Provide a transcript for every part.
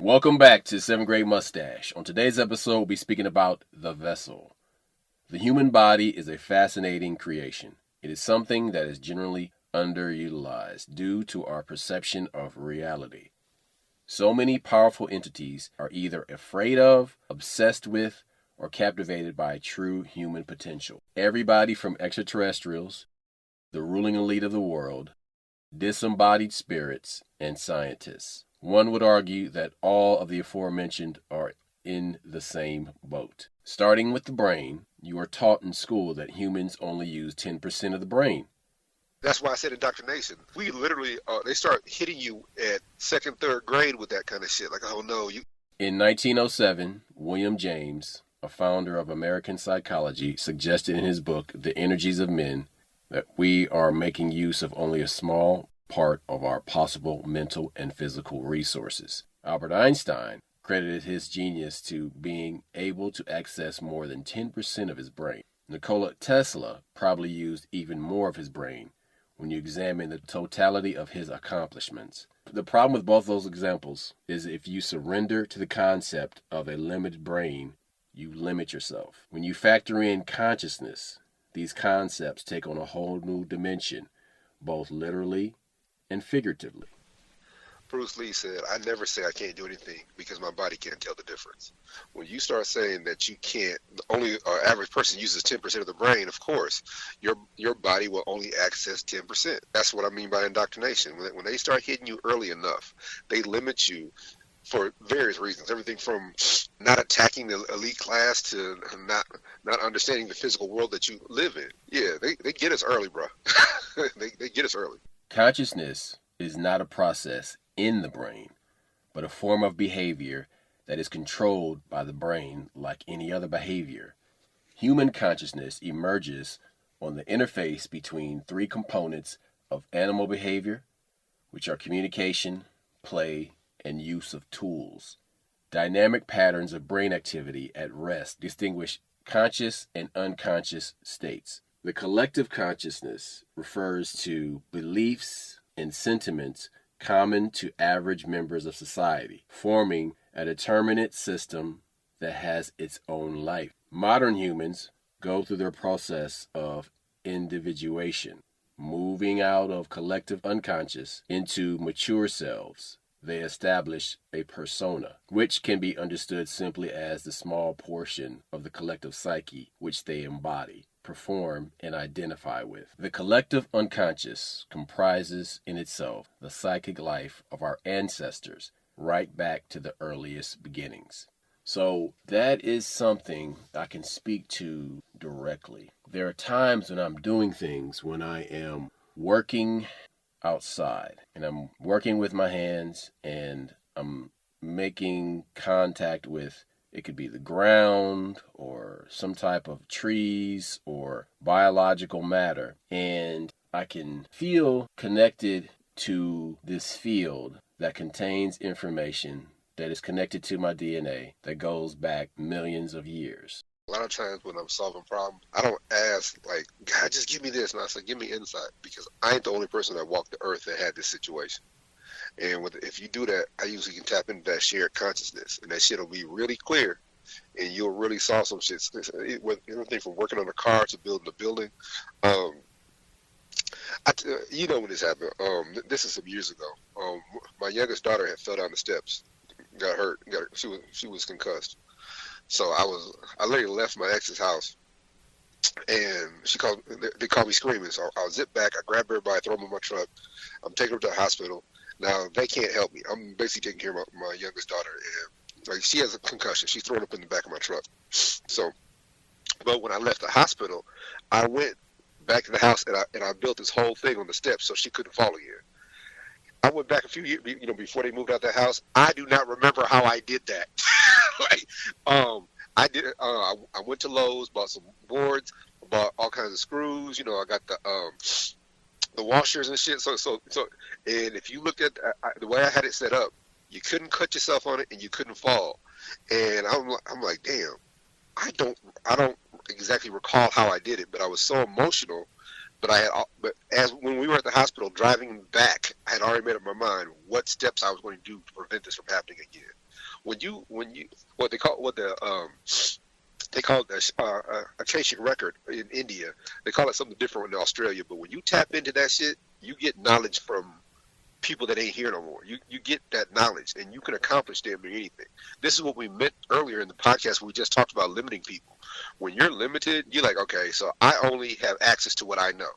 Welcome back to 7th Grade Mustache. On today's episode, we'll be speaking about the vessel. The human body is a fascinating creation. It is something that is generally underutilized due to our perception of reality. So many powerful entities are either afraid of, obsessed with, or captivated by true human potential. Everybody from extraterrestrials, the ruling elite of the world, disembodied spirits, and scientists. One would argue that all of the aforementioned are in the same boat. Starting with the brain, you are taught in school that humans only use 10% of the brain. That's why I said indoctrination. We literally, they start hitting you at second, third grade with that kind of shit. Like, oh no, you. In 1907, William James, a founder of American psychology, suggested in his book, The Energies of Men, that we are making use of only a small part of our possible mental and physical resources. Albert Einstein credited his genius to being able to access more than 10% of his brain. Nikola Tesla probably used even more of his brain when you examine the totality of his accomplishments. The problem with both those examples is if you surrender to the concept of a limited brain, you limit yourself. When you factor in consciousness, these concepts take on a whole new dimension, both literally and figuratively. Bruce Lee said, I never say I can't do anything because my body can't tell the difference. When you start saying that you can't, only an average person uses 10% of the brain, of course, your body will only access 10%. That's what I mean by indoctrination. When they start hitting you early enough, they limit you for various reasons. Everything from not attacking the elite class to not understanding the physical world that you live in. Yeah, they get us early, bro. they get us early. Consciousness is not a process in the brain, but a form of behavior that is controlled by the brain like any other behavior. Human consciousness emerges on the interface between three components of animal behavior, which are communication, play, and use of tools. Dynamic patterns of brain activity at rest distinguish conscious and unconscious states. The collective consciousness refers to beliefs and sentiments common to average members of society, forming a determinate system that has its own life. Modern humans go through their process of individuation, moving out of collective unconscious into mature selves. They establish a persona, which can be understood simply as the small portion of the collective psyche which they embody, perform, and identify with. The collective unconscious comprises in itself the psychic life of our ancestors, right back to the earliest beginnings. So that is something I can speak to directly. There are times when I'm doing things when I am working outside and I'm working with my hands and I'm making contact with, it could be the ground or some type of trees or biological matter, and I can feel connected to this field that contains information that is connected to my DNA that goes back millions of years. A lot of times when I'm solving problems, I don't ask, like, God, just give me this. And I say, give me insight, because I ain't the only person that walked the earth that had this situation. And if you do that, I usually can tap into that shared consciousness, and that shit will be really clear, and you'll really solve some shit. Everything from working on a car to building a building. You know when this happened. This is some years ago. My youngest daughter had fell down the steps, got hurt. She was concussed. So I literally left my ex's house, and they called me screaming. So I zip back, I grab everybody, throw them in my truck. I'm taking her to the hospital. Now they can't help me. I'm basically taking care of my youngest daughter, and like she has a concussion. She's thrown up in the back of my truck. So, but when I left the hospital, I went back to the house and I built this whole thing on the steps so she couldn't fall again. I went back a few years, before they moved out that house. I do not remember how I did that. I went to Lowe's, bought some boards, bought all kinds of screws. I got the washers and shit. So, and if you looked at the way I had it set up, you couldn't cut yourself on it and you couldn't fall. And I'm like, damn, I don't exactly recall how I did it, but I was so emotional. But when we were at the hospital driving back, I had already made up my mind what steps I was going to do to prevent this from happening again. when you what they call it a Akashic record in India. They call it something different in Australia. But when you tap into that shit, you get knowledge from people that ain't here no more. You get that knowledge, and you can accomplish damn near anything. This is what we meant earlier in the podcast. We just talked about limiting people. When you're limited, you're like, okay, so I only have access to what I know.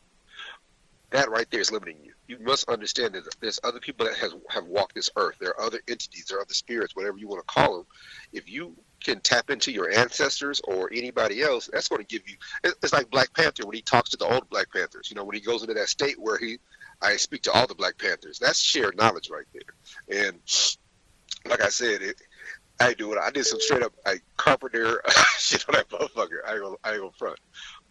That right there is limiting you. You must understand that there's other people that have walked this earth. There are other entities, there are other spirits, whatever you want to call them. If you can tap into your ancestors or anybody else, that's going to give you. It's like Black Panther when he talks to the old Black Panthers. You know, when he goes into that state where I speak to all the Black Panthers. That's shared knowledge right there. And like I said, I do it. I did some straight up carpenter shit on that motherfucker. I ain't gonna front.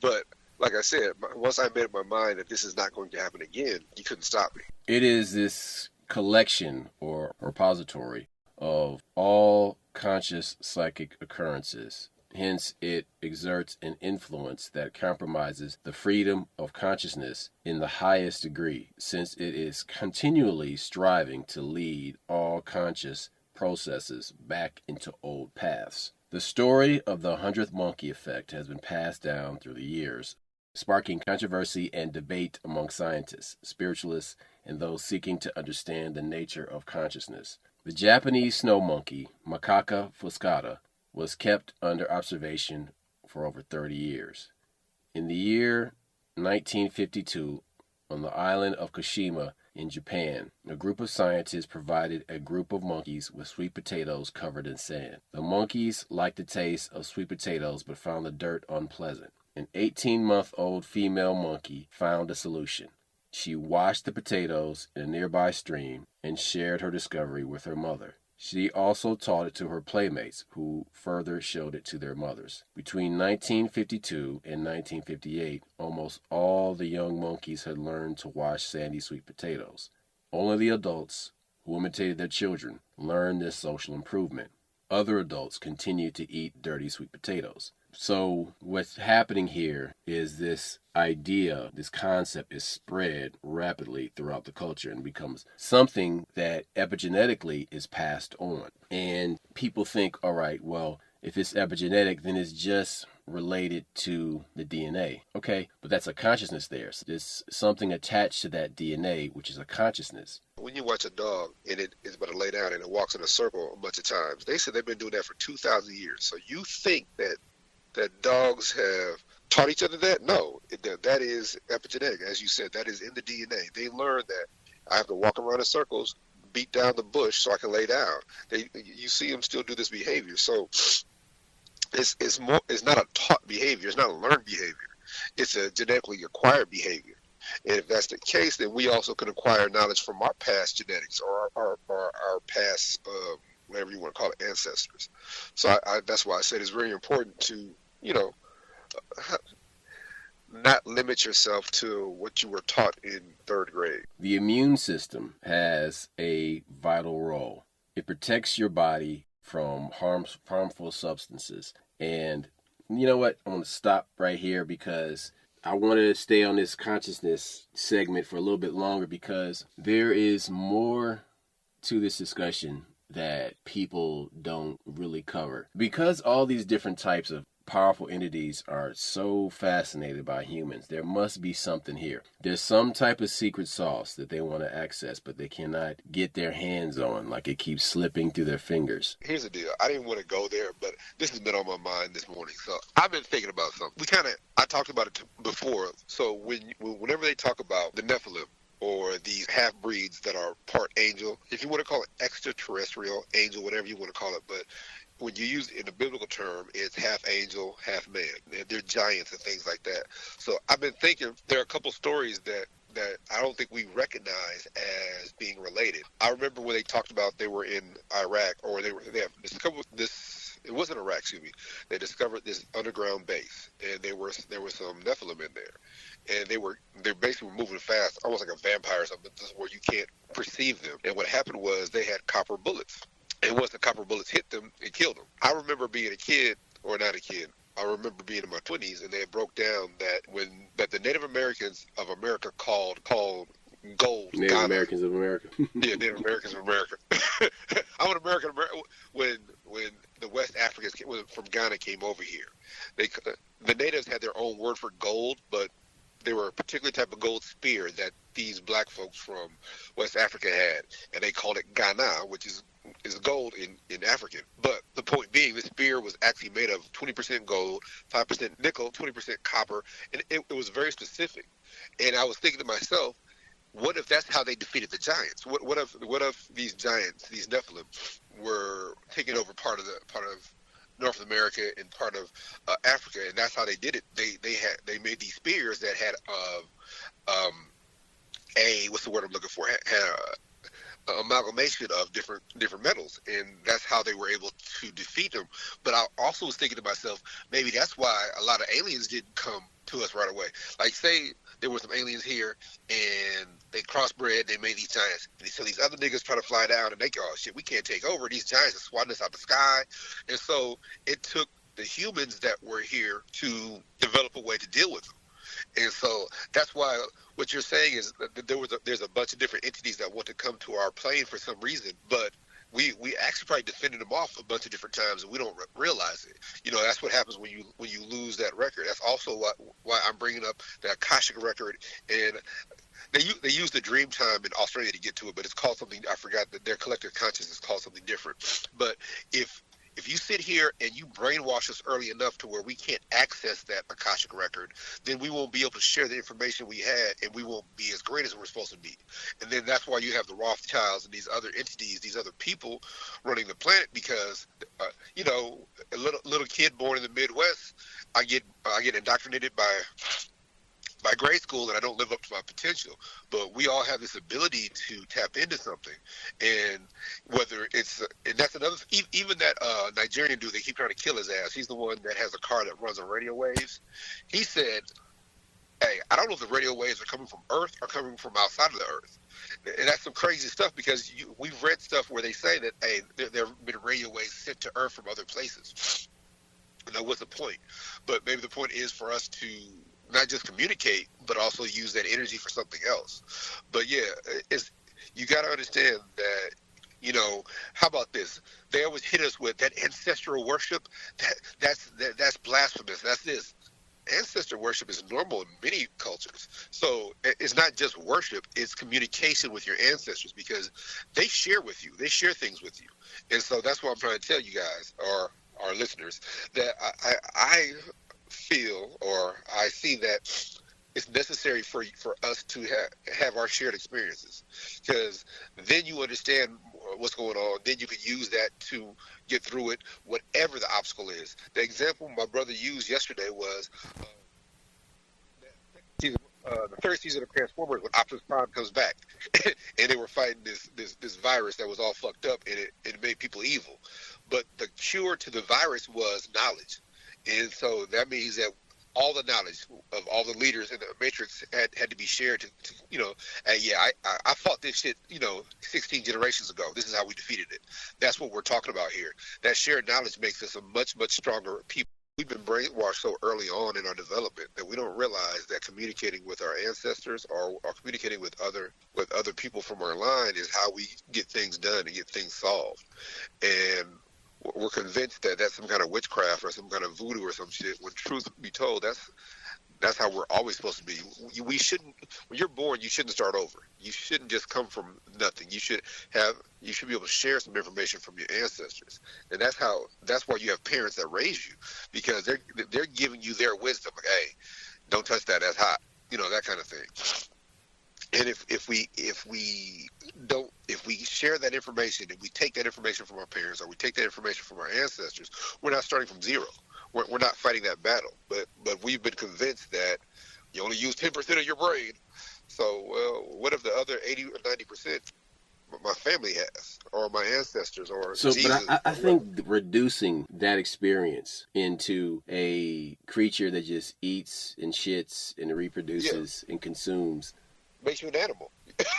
But like I said, once I made up my mind that this is not going to happen again, you couldn't stop me. It is this collection or repository of all conscious psychic occurrences. Hence, it exerts an influence that compromises the freedom of consciousness in the highest degree, since it is continually striving to lead all conscious processes back into old paths. The story of the 100th monkey effect has been passed down through the years, sparking controversy and debate among scientists, spiritualists, and those seeking to understand the nature of consciousness. The Japanese snow monkey, Macaca fuscata, was kept under observation for over 30 years. In the year 1952, on the island of Kashima in Japan, a group of scientists provided a group of monkeys with sweet potatoes covered in sand. The monkeys liked the taste of sweet potatoes but found the dirt unpleasant. An 18-month-old female monkey found a solution. She washed the potatoes in a nearby stream and shared her discovery with her mother. She also taught it to her playmates, who further showed it to their mothers. Between 1952 and 1958, almost all the young monkeys had learned to wash sandy sweet potatoes. Only the adults, who imitated their children, learned this social improvement. Other adults continued to eat dirty sweet potatoes. So what's happening here is this idea, this concept is spread rapidly throughout the culture and becomes something that epigenetically is passed on. And people think, all right, well, if it's epigenetic, then it's just related to the DNA. Okay, but that's a consciousness there. So there's something attached to that DNA, which is a consciousness. When you watch a dog and it is about to lay down and it walks in a circle a bunch of times, they said they've been doing that for 2,000 years. So you think that dogs have taught each other that? No, that is epigenetic. As you said, that is in the DNA. They learned that I have to walk around in circles, beat down the bush so I can lay down. You see them still do this behavior. So it's not a taught behavior. It's not a learned behavior. It's a genetically acquired behavior. And if that's the case, then we also can acquire knowledge from our past genetics or our past, whatever you want to call it, ancestors. So that's why I said it's very important to, not limit yourself to what you were taught in third grade. The immune system has a vital role. It protects your body from harmful substances. And you know what? I'm going to stop right here because I want to stay on this consciousness segment for a little bit longer because there is more to this discussion that people don't really cover. Because all these different types of powerful entities are so fascinated by humans, there must be something here. There's some type of secret sauce that they want to access, but they cannot get their hands on. Like it keeps slipping through their fingers. Here's the deal. I didn't want to go there, but this has been on my mind this morning. So I've been thinking about something. I talked about it before. So whenever they talk about the Nephilim, or these half-breeds that are part angel, if you want to call it extraterrestrial, angel, whatever you want to call it, but when you use it in a biblical term, it's half angel, half man. They're giants and things like that. So I've been thinking there are a couple stories that I don't think we recognize as being related. I remember when they talked about they were in Iraq, or they have discovered this. It wasn't Iraq, excuse me. They discovered this underground base, and there was some Nephilim in there, and they basically were moving fast, almost like a vampire or something. This is where you can't perceive them. And what happened was they had copper bullets. And once the copper bullets hit them, it killed them. I remember being a kid, or not a kid, I remember being in my 20s, and they had broke down that the Native Americans of America called gold. Native Americans of America. Yeah, Native Americans of America. I'm an American. When the West Africans from Ghana came over here, they the natives had their own word for gold, but they were a particular type of gold spear that these black folks from West Africa had, and they called it Ghana, which is gold in African. But the point being, the spear was actually made of 20% gold, 5% nickel, 20% copper, and it was very specific. And I was thinking to myself, what if that's how they defeated the giants? What if these giants, these Nephilim, were taking over part of North America and part of Africa, and that's how they did it. They made these spears that had a what's the word I'm looking for? Had a amalgamation of different metals, and that's how they were able to defeat them. But I also was thinking to myself, maybe that's why a lot of aliens didn't come to us right away. Like, say there were some aliens here and they crossbred, they made these giants, and so these other niggas try to fly down and they go, oh shit, we can't take over, these giants are swatting us out the sky. And so it took the humans that were here to develop a way to deal with them. And so that's why what you're saying is that there's a bunch of different entities that want to come to our plane for some reason, but we actually probably defended them off a bunch of different times, and we don't realize it. You know, that's what happens when you lose that record. That's also why I'm bringing up the Akashic record. And they use the dream time in Australia to get to it, but it's called something, I forgot, that their collective consciousness is called something different. But if you sit here and you brainwash us early enough to where we can't access that Akashic record, then we won't be able to share the information we had, and we won't be as great as we're supposed to be. And then that's why you have the Rothschilds and these other entities, these other people running the planet, because, you know, a little kid born in the Midwest, I get indoctrinated by grade school, and I don't live up to my potential. But we all have this ability to tap into something, and whether it's and that's another, even that Nigerian dude, they keep trying to kill his ass. He's the one that has a car that runs on radio waves. He said, hey, I don't know if the radio waves are coming from Earth or coming from outside of the Earth. And that's some crazy stuff, because we've read stuff where they say that, hey, there have been radio waves sent to Earth from other places. Now, what's the point? But maybe the point is for us to not just communicate, but also use that energy for something else. But yeah, you got to understand that, you know, how about this? They always hit us with that ancestral worship. That's blasphemous. That's this. Ancestor worship is normal in many cultures. So it's not just worship, it's communication with your ancestors, because they share with you. They share things with you. And so that's what I'm trying to tell you guys, or our listeners, that I feel, or I see that it's necessary for us to have our shared experiences, because then you understand what's going on. Then you can use that to get through it, whatever the obstacle is. The example my brother used yesterday was the third season of Transformers, when Optimus Prime comes back, and they were fighting this virus that was all fucked up, and it made people evil. But the cure to the virus was knowledge. And so that means that all the knowledge of all the leaders in the Matrix had to be shared to you know, yeah, I fought this shit, you know, 16 generations ago. This is how we defeated it. That's what we're talking about here. That shared knowledge makes us a much, much stronger people. We've been brainwashed so early on in our development that we don't realize that communicating with our ancestors or communicating with other people from our line is how we get things done and get things solved. And we're convinced that that's some kind of witchcraft or some kind of voodoo or some shit, when truth be told, that's how we're always supposed to be. We shouldn't, when you're born, you shouldn't start over. You shouldn't just come from nothing. You should be able to share some information from your ancestors. And that's why you have parents that raise you, because they're giving you their wisdom. Like, hey, don't touch that, that's hot. You know, that kind of thing. And if we share that information, and we take that information from our parents, or we take that information from our ancestors, we're not starting from zero. We're not fighting that battle. But we've been convinced that you only use 10% of your brain. So, well, what if the other 80 or 90% my family has, or my ancestors, or so? Jesus? But I think reducing that experience into a creature that just eats and shits and reproduces and consumes makes you an animal.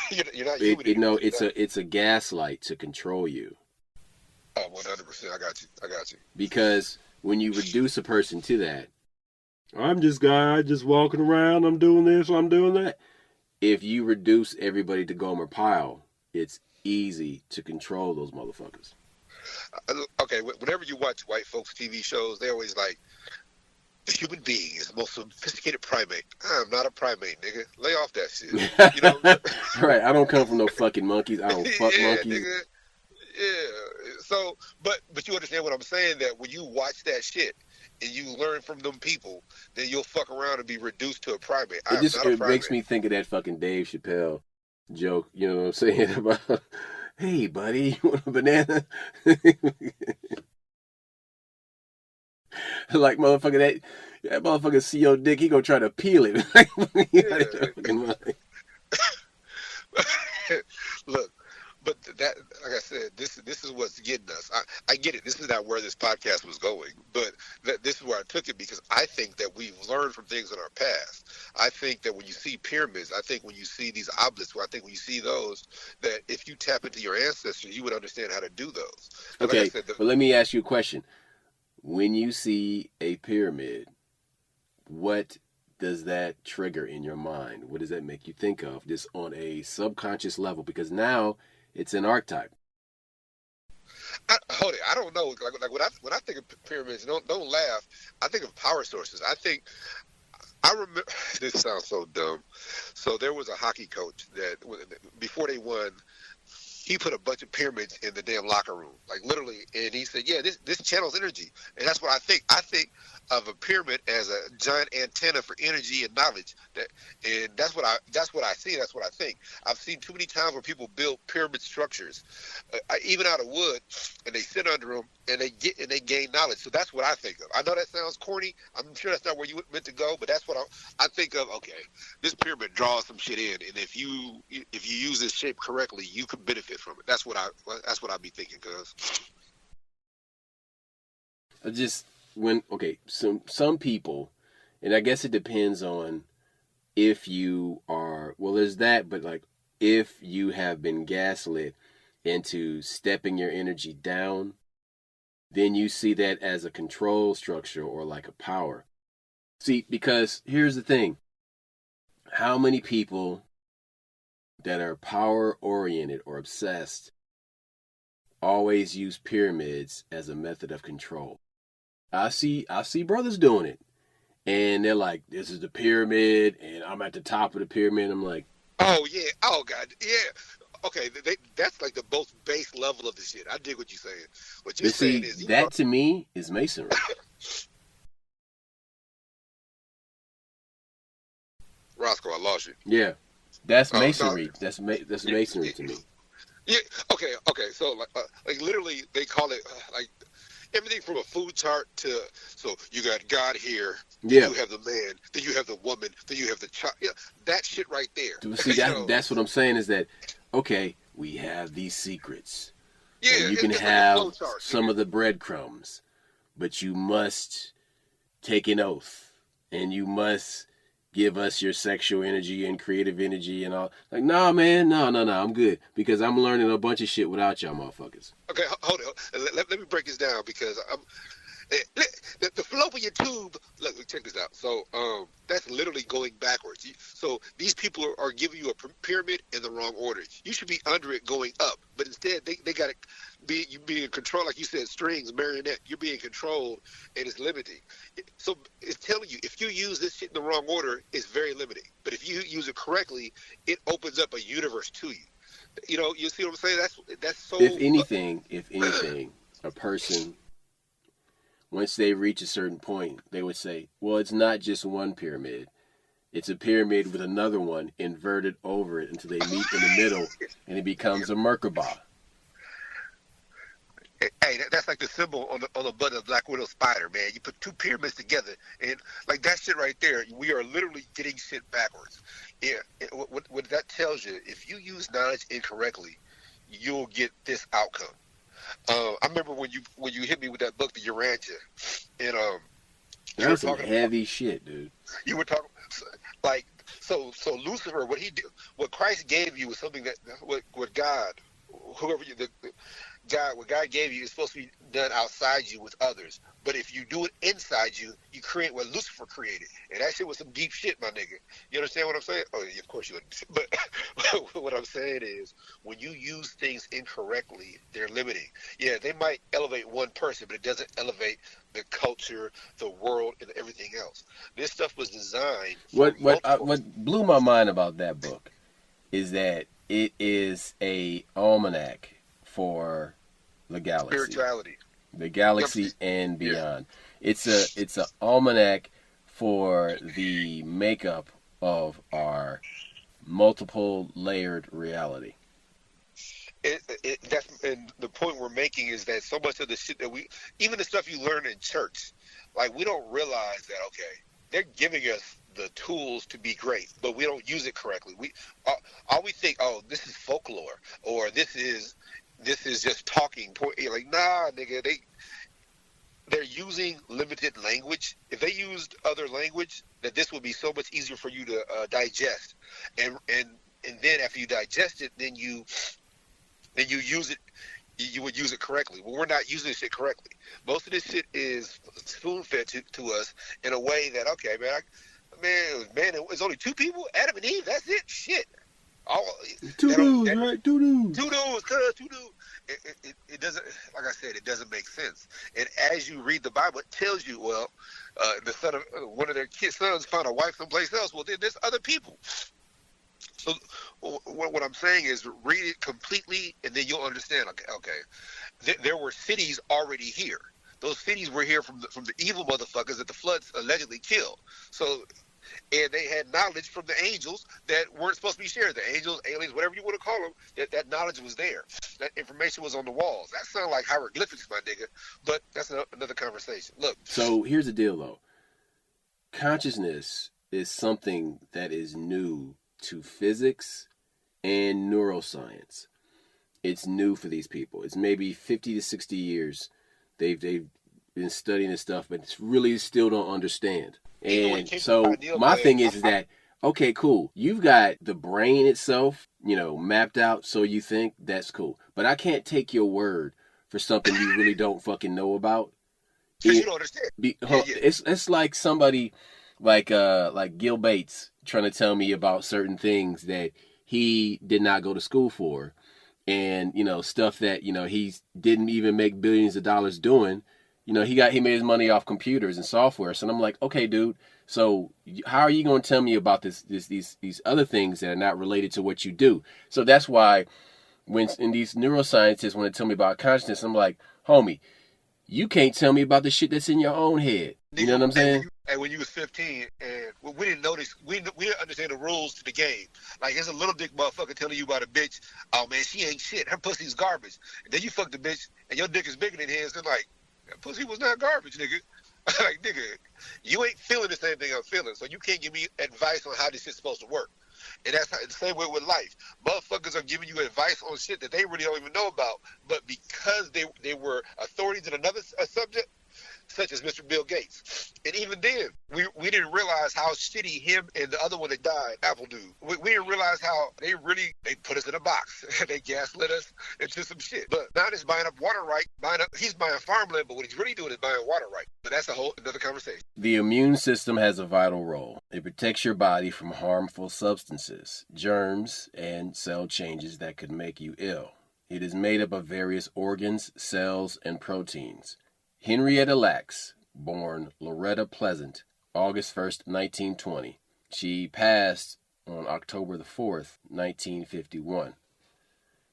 You're not human anymore. It's a gaslight to control you. Oh, 100%. I got you. Because when you reduce a person to that, I'm just guy just walking around, I'm doing this, I'm doing that. If you reduce everybody to Gomer Pyle, it's easy to control those motherfuckers. Okay, whenever you watch white folks TV shows, they always like, the human being is the most sophisticated primate. I'm not a primate, nigga. Lay off that shit. You know? Right. I don't come from no fucking monkeys. I don't fuck Yeah, monkeys. nigga. Yeah. So, but you understand what I'm saying? That when you watch that shit and you learn from them people, then you'll fuck around and be reduced to a primate. I am not a It makes primate. me think of that fucking Dave Chappelle joke. You know what I'm saying about, hey buddy, you want a banana? Like motherfucker that motherfucker see your dick, he gonna try to peel it. Yeah. Look, but that, like I said, this is what's getting us. I get it. This is not where this podcast was going, but this is where I took it because I think that we've learned from things in our past. I think that when you see pyramids, I think when you see these obelisks, I think when you see those, that if you tap into your ancestors, you would understand how to do those. And like I Okay, said, but let me ask you a question. When you see a pyramid, what does that trigger in your mind? What does that make you think of? Just on a subconscious level, because now it's an archetype. hold it. I don't know. Like when I think of pyramids, don't laugh. I think of power sources. I remember. This sounds so dumb. So there was a hockey coach that before they won, he put a bunch of pyramids in the damn locker room, like literally, and he said, "Yeah, this channels energy," and that's what I think. I think of a pyramid as a giant antenna for energy and knowledge. And that's what I see. That's what I think. I've seen too many times where people build pyramid structures, even out of wood, and they sit under them and they gain knowledge. So that's what I think of. I know that sounds corny. I'm sure that's not where you meant to go, but that's what I think of. Okay, this pyramid draws some shit in, and if you use this shape correctly, you can benefit from it. That's what I'd be thinking, cuz. Just when okay, some people, and I guess it depends on if you are well. There's that, but like if you have been gaslit into stepping your energy down, then you see that as a control structure or like a power. See, because here's the thing: how many people that are power oriented or obsessed always use pyramids as a method of control? I see brothers doing it. And they're like, this is the pyramid and I'm at the top of the pyramid. I'm like, Oh yeah. Oh god. Yeah. Okay. That's like the most base level of the shit. I dig what you're saying. What you're but saying see, is, that to me is masonry. Roscoe, I lost you. Yeah. That's Oh no. masonry. That's masonry to me. Yeah. Okay. Okay. So like literally, they call it like everything from a food chart to, so you got God here, then Yeah. you have the man, then you have the woman, then you have the child. Yeah, that shit right there. See, You know? that's what I'm saying is that, okay, we have these secrets. Yeah, And you can it's like a flow have chart. some of the breadcrumbs, but you must take an oath and you must give us your sexual energy and creative energy and all. Like, nah, man, no, I'm good because I'm learning a bunch of shit without y'all motherfuckers. Okay, hold it. Let me break this down because the fallopian tube. Look, check this out. So, that's literally going backwards. So these people are giving you a pyramid in the wrong order. You should be under it, going up, but instead they got to be you being controlled, like you said, strings, marionette. You're being controlled, and it's limiting. So it's telling you if you use this shit in the wrong order, it's very limiting. But if you use it correctly, it opens up a universe to you. You know, you see what I'm saying? That's so. If anything, a person once they reach a certain point, they would say, well, it's not just one pyramid. It's a pyramid with another one inverted over it until they meet in the middle and it becomes a Merkabah. Hey, that's like the symbol on the butt of the Black Widow spider, man. You put two pyramids together, and like that shit right there, we are literally getting shit backwards. Yeah, what that tells you, if you use knowledge incorrectly, you'll get this outcome. I remember when you hit me with that book, The Urantia, and that was some heavy shit, dude. You were talking like so Lucifer. What Christ gave you was something that what God, whoever you what God gave you is supposed to be done outside you with others. But if you do it inside you, you create what Lucifer created, and that shit was some deep shit, my nigga. You understand what I'm saying? Oh, yeah, of course you understand. What I'm saying is, when you use things incorrectly, they're limiting. Yeah, they might elevate one person, but it doesn't elevate the culture, the world, and everything else. This stuff was designed for multiple What blew my mind about that book is that it is a almanac for spirituality. the Yep. galaxy and Yeah. beyond. It's a almanac for the makeup of our multiple layered reality. That's and the point we're making is that so much of the shit that even the stuff you learn in church, like we don't realize that. Okay, they're giving us the tools to be great, but we don't use it correctly. All we think, oh, this is folklore, or this is just talking. Like, nah, nigga, they're using limited language. If they used other language, that this would be so much easier for you to digest, and then after you digest it, then you use it, you would use it correctly. Well, we're not using this shit correctly. Most of this shit is spoon fed to us in a way that, okay, man, it was only two people, Adam and Eve. That's it. Shit. All Two dudes, right? Two dudes. two dudes, two dudes. It doesn't, like I said, it doesn't make sense. And as you read the Bible, it tells you, well, the son of one of their sons found a wife someplace else. Well, then there's other people. So what I'm saying is read it completely, and then you'll understand. Okay, there were cities already here. Those cities were here from the evil motherfuckers that the floods allegedly killed. So, and they had knowledge from the angels that weren't supposed to be shared. The angels, aliens, whatever you want to call them, that knowledge was there. That information was on the walls. That sounds like hieroglyphics, my nigga. But that's another conversation. Look. So here's the deal, though. Consciousness is something that is new to physics and neuroscience. It's new for these people. It's maybe 50 to 60 years they've been studying this stuff, but it's really still don't understand. And so my thing is that, okay, cool. You've got the brain itself, mapped out, so you think that's cool. But I can't take your word for something you really don't fucking know about. Because you don't understand. It's like somebody like Gil Bates trying to tell me about certain things that he did not go to school for, and stuff that he didn't even make billions of dollars doing. He made his money off computers and software. So I'm like, okay, dude. So how are you going to tell me about these other things that are not related to what you do? So that's why when in these neuroscientists want to tell me about consciousness, I'm like, homie, you can't tell me about the shit that's in your own head. You know what I'm saying? And when you was 15, and we didn't notice, we didn't understand the rules to the game. Like, there's a little dick motherfucker telling you about a bitch. Oh man, she ain't shit. Her pussy's garbage. And then you fuck the bitch, and your dick is bigger than his. They're like, that pussy was not garbage, nigga. Like, nigga, you ain't feeling the same thing I'm feeling, so you can't give me advice on how this shit's supposed to work. And that's the same way with life. Motherfuckers are giving you advice on shit that they really don't even know about. But because they were authorities in another subject, such as Mr. Bill Gates. And even then, we didn't realize how shitty him and the other one that died, Apple dude. We didn't realize how they put us in a box. They gaslit us into some shit. But now he's buying up water right, he's buying farmland, but what he's really doing is buying water right. But that's another conversation. The immune system has a vital role. It protects your body from harmful substances, germs, and cell changes that could make you ill. It is made up of various organs, cells, and proteins. Henrietta Lacks, born Loretta Pleasant, August 1st, 1920. She passed on October the 4th, 1951.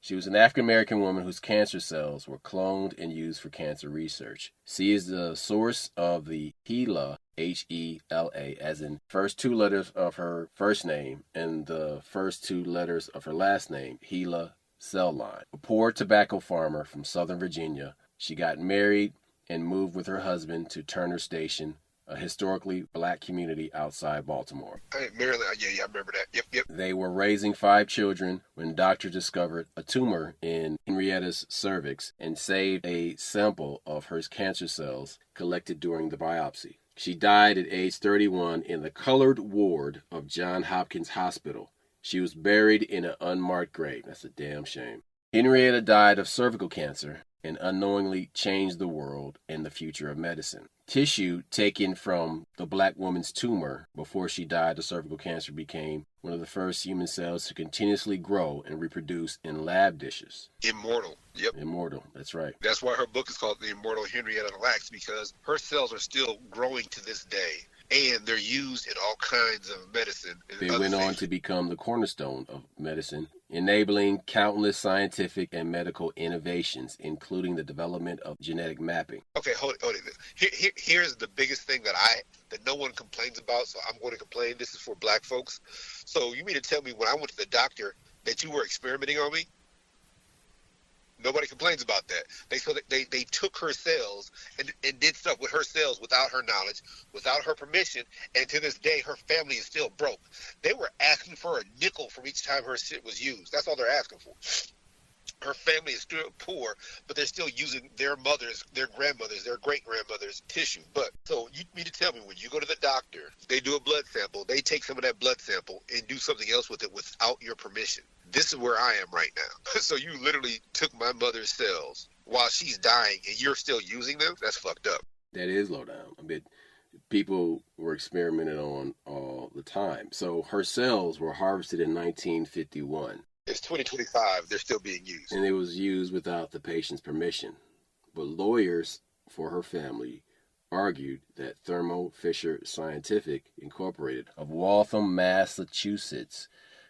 She was an African-American woman whose cancer cells were cloned and used for cancer research. She is the source of the HeLa, H-E-L-A, as in first two letters of her first name and the first two letters of her last name, HeLa cell line. A poor tobacco farmer from Southern Virginia, she got married and moved with her husband to Turner Station, a historically black community outside Baltimore. Maryland, yeah, I remember that. Yep. They were raising 5 children when doctors discovered a tumor in Henrietta's cervix and saved a sample of her cancer cells collected during the biopsy. She died at age 31 in the colored ward of Johns Hopkins Hospital. She was buried in an unmarked grave. That's a damn shame. Henrietta died of cervical cancer and unknowingly changed the world and the future of medicine. Tissue taken from the black woman's tumor before she died of cervical cancer became one of the first human cells to continuously grow and reproduce in lab dishes. Immortal. Yep. Immortal. That's right. That's why her book is called The Immortal Henrietta Lacks, because her cells are still growing to this day, and they're used in all kinds of medicine. They went on to become the cornerstone of medicine, enabling countless scientific and medical innovations, including the development of genetic mapping. Okay, hold it. Here's the biggest thing that no one complains about, so I'm going to complain. This is for black folks. So you mean to tell me when I went to the doctor that you were experimenting on me? Nobody complains about that. They took her cells and did stuff with her cells without her knowledge, without her permission, and to this day, her family is still broke. They were asking for a nickel from each time her shit was used. That's all they're asking for. Her family is still poor, but they're still using their mothers, their grandmothers, their great-grandmothers' tissue. But so you mean to tell me when you go to the doctor, they do a blood sample, they take some of that blood sample and do something else with it without your permission. This is where I am right now. So you literally took my mother's cells while she's dying and you're still using them? That's fucked up. That is low down. I mean, people were experimented on all the time. So her cells were harvested in 1951. It's 2025. They're still being used. And it was used without the patient's permission. But lawyers for her family argued that Thermo Fisher Scientific Incorporated of Waltham, Massachusetts,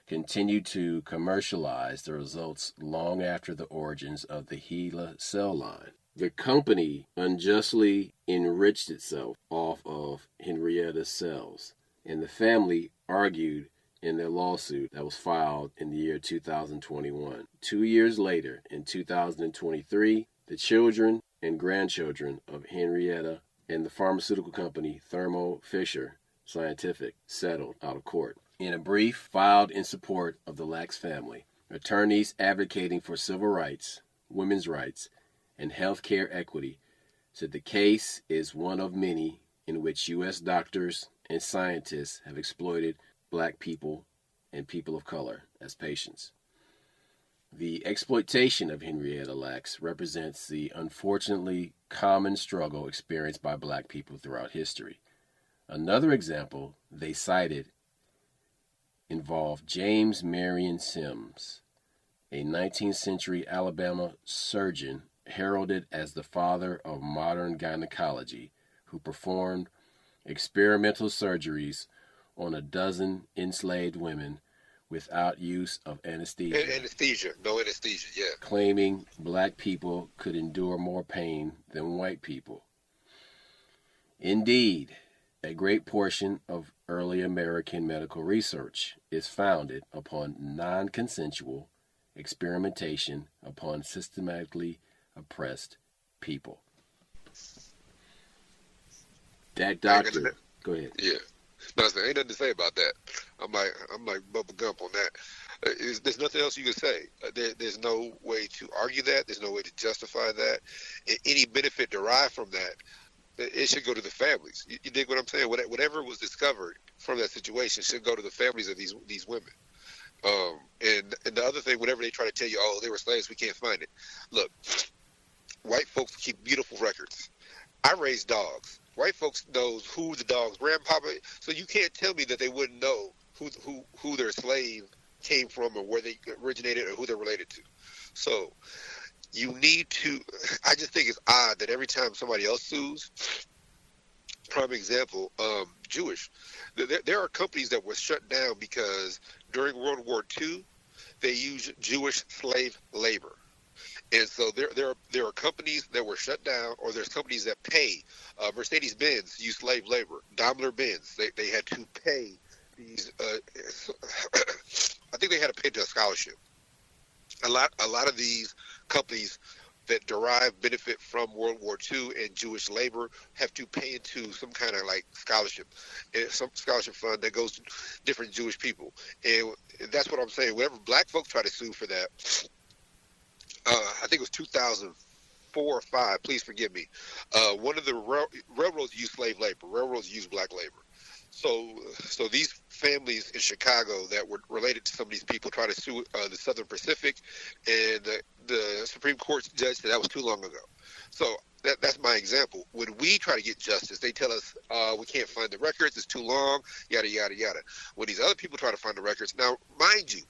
continued to commercialize the results long after the origins of the HeLa cell line. The company unjustly enriched itself off of Henrietta's cells, and the family argued in their lawsuit that was filed in the year 2021. 2 years later, in 2023, the children and grandchildren of Henrietta and the pharmaceutical company Thermo Fisher Scientific settled out of court. In a brief filed in support of the Lacks family, attorneys advocating for civil rights, women's rights, and health care equity said the case is one of many in which U.S. doctors and scientists have exploited black people and people of color as patients. The exploitation of Henrietta Lacks represents the unfortunately common struggle experienced by black people throughout history. Another example they cited involved James Marion Sims, a 19th century Alabama surgeon heralded as the father of modern gynecology, who performed experimental surgeries on a dozen enslaved women without use of anesthesia. No anesthesia, yeah. Claiming black people could endure more pain than white people. Indeed, a great portion of early American medical research is founded upon non-consensual experimentation upon systematically oppressed people. That doctor, go ahead. Yeah. No, ain't nothing to say about that. I'm like Bubba Gump on that. There's nothing else you can say. There's no way to argue that. There's no way to justify that. Any benefit derived from that, it should go to the families. You dig what I'm saying? Whatever was discovered from that situation should go to the families of these women. And the other thing, whenever they try to tell you, oh, they were slaves, we can't find it. Look, white folks keep beautiful records. I raise dogs. White folks knows who the dog's grandpapa is, so you can't tell me that they wouldn't know who their slave came from or where they originated or who they're related to. So you need to, I just think it's odd that every time somebody else sues, prime example, Jewish, there are companies that were shut down because during World War II, they used Jewish slave labor. And so there are companies that were shut down, or there's companies that pay. Mercedes-Benz used slave labor. Daimler-Benz, they had to pay these. I think they had to pay to a scholarship. A lot of these companies that derive benefit from World War II and Jewish labor have to pay into some kind of like scholarship, some scholarship fund that goes to different Jewish people. And that's what I'm saying. Whenever black folks try to sue for that, I think it was 2004 or 5, please forgive me. One of the railroads used slave labor. Railroads used black labor. So, so these families in Chicago that were related to some of these people try to sue the Southern Pacific, and the Supreme Court judge said that was too long ago. So that's my example. When we try to get justice, they tell us we can't find the records, it's too long, yada yada yada. When these other people try to find the records, now mind you,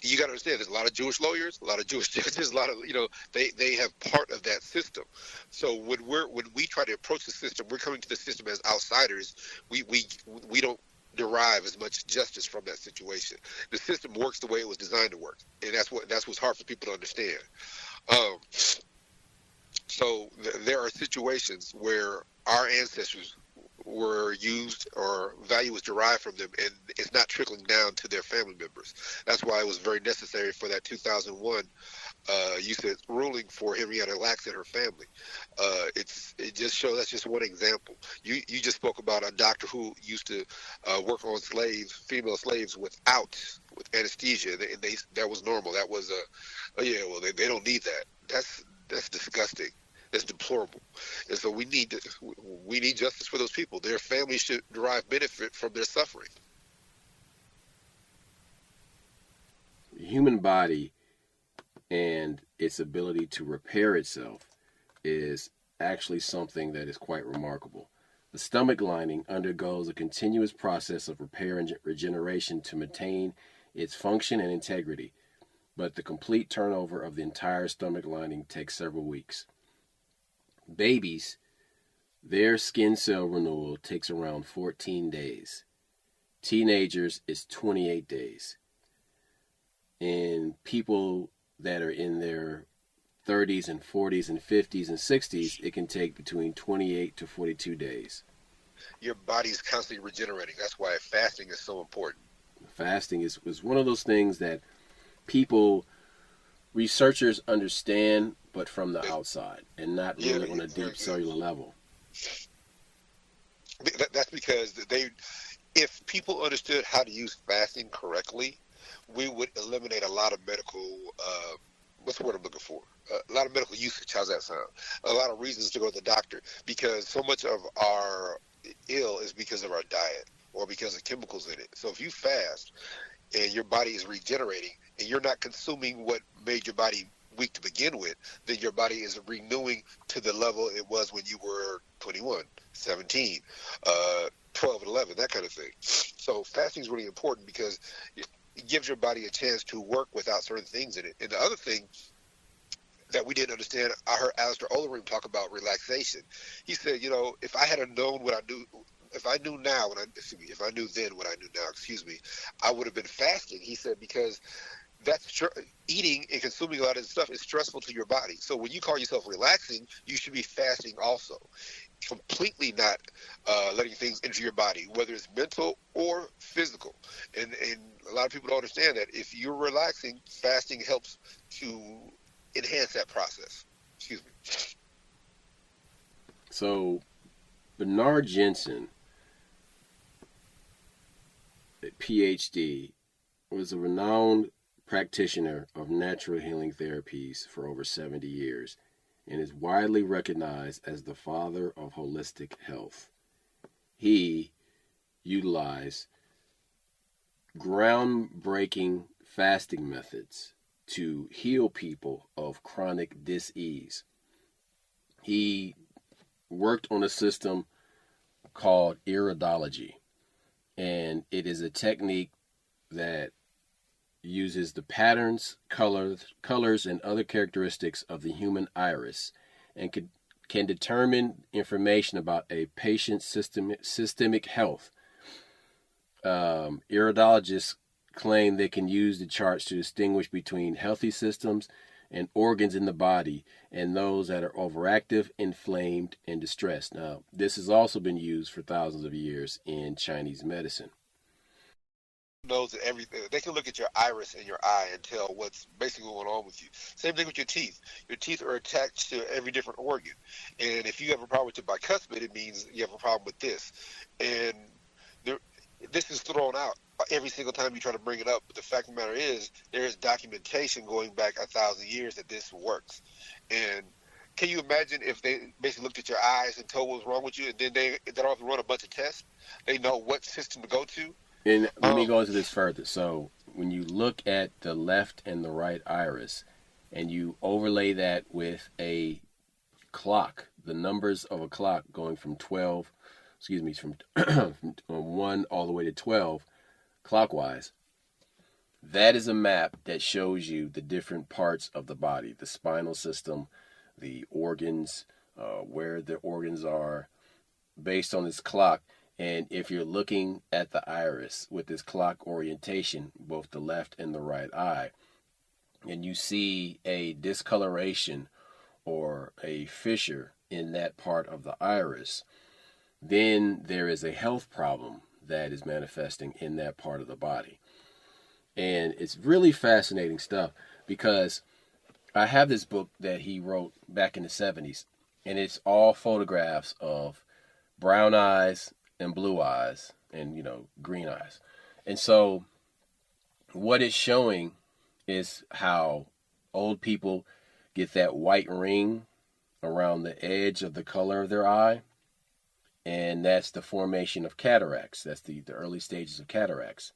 you got to understand there's a lot of Jewish lawyers, a lot of Jewish judges, a lot of they have part of that system. So when we try to approach the system, we're coming to the system as outsiders. We don't derive as much justice from that situation. The system works the way it was designed to work, and that's what's hard for people to understand. Um, there are situations where our ancestors were used or value was derived from them, and it's not trickling down to their family members. That's why it was very necessary for that 2001 you said ruling for Henrietta Lacks and her family. It just shows that's just one example. You just spoke about a doctor who used to work on female slaves with anesthesia, and that was normal. That was oh yeah, well they don't need that. That's disgusting. That's deplorable. And so we need justice for those people. Their families should derive benefit from their suffering. The human body and its ability to repair itself is actually something that is quite remarkable. The stomach lining undergoes a continuous process of repair and regeneration to maintain its function and integrity, but the complete turnover of the entire stomach lining takes several weeks. Babies, their skin cell renewal takes around 14 days. Teenagers, it's 28 days. And people that are in their 30s and 40s and 50s and 60s, it can take between 28 to 42 days. Your body's constantly regenerating. That's why fasting is so important. Fasting is one of those things that researchers understand, but from the outside and not really on a deep cellular level. That's because if people understood how to use fasting correctly, we would eliminate a lot of medical, what's the word I'm looking for? A lot of medical usage. How's that sound? A lot of reasons to go to the doctor, because so much of our ill is because of our diet or because of chemicals in it. So if you fast and your body is regenerating and you're not consuming what made your body weak to begin with, then your body is renewing to the level it was when you were 21, 17, 12, and 11, that kind of thing. So fasting is really important because it gives your body a chance to work without certain things in it. And the other thing that we didn't understand, I heard Alistair Olerim talk about relaxation. He said, if I had known what I knew, if I knew now, if I knew then what I knew now, I would have been fasting. He said, because eating and consuming a lot of this stuff is stressful to your body. So when you call yourself relaxing, you should be fasting also. Completely not letting things into your body, whether it's mental or physical. And a lot of people don't understand that. If you're relaxing, fasting helps to enhance that process. Excuse me. So Bernard Jensen, a PhD, was a renowned practitioner of natural healing therapies for over 70 years and is widely recognized as the father of holistic health. He utilized groundbreaking fasting methods to heal people of chronic dis-ease. He worked on a system called iridology, and it is a technique that uses the patterns, colors, and other characteristics of the human iris and can determine information about a patient's systemic health. Iridologists claim they can use the charts to distinguish between healthy systems and organs in the body and those that are overactive, inflamed, and distressed. Now, this has also been used for thousands of years in Chinese medicine. Knows that everything. They can look at your iris and your eye and tell what's basically going on with you. Same thing with your teeth. Your teeth are attached to every different organ, and if you have a problem with your bicuspid, it means you have a problem with this. And this is thrown out every single time you try to bring it up. But the fact of the matter is, there is documentation going back 1,000 years that this works. And Can you imagine if they basically looked at your eyes and told what was wrong with you, and then they don't have to run a bunch of tests? They know what system to go to. And let me Um, go into this further. So when you look at the left and the right iris, and you overlay that with a clock, the numbers of a clock going from 12, excuse me, from, from 1 all the way to 12 clockwise, that is a map that shows you the different parts of the body, the spinal system, the organs, where the organs are based on this clock. And if you're looking at the iris with this clock orientation, both the left and the right eye, and you see a discoloration or a fissure in that part of the iris, then there is a health problem that is manifesting in that part of the body. And it's really fascinating stuff because I have this book that he wrote back in the 70s, and it's all photographs of brown eyes and blue eyes and, green eyes. And so what it's showing is how old people get that white ring around the edge of the color of their eye. And that's the formation of cataracts. That's the early stages of cataracts.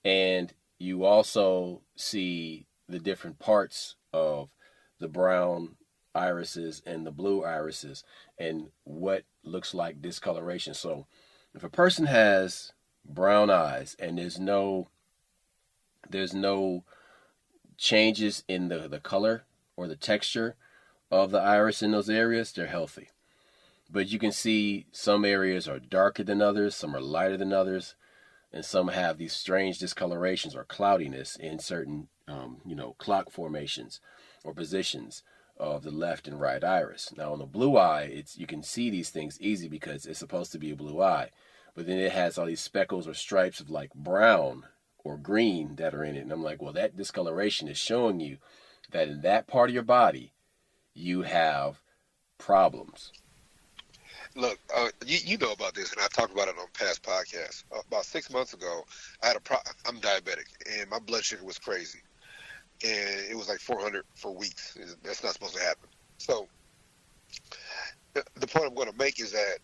And you also see the different parts of the brown irises and the blue irises and what looks like discoloration. So if a person has brown eyes and there's no changes in the color or the texture of the iris in those areas, they're healthy. But you can see some areas are darker than others, some are lighter than others, and some have these strange discolorations or cloudiness in certain, clock formations or positions of the left and right iris. Now, on the blue eye, you can see these things easy because it's supposed to be a blue eye, but then it has all these speckles or stripes of like brown or green that are in it, and I'm like, well, that discoloration is showing you that in that part of your body, you have problems. Look, you know about this, and I talked about it on past podcasts. About 6 months ago, I'm diabetic, and my blood sugar was crazy, and it was like 400 for weeks. That's not supposed to happen. So the point I'm going to make is that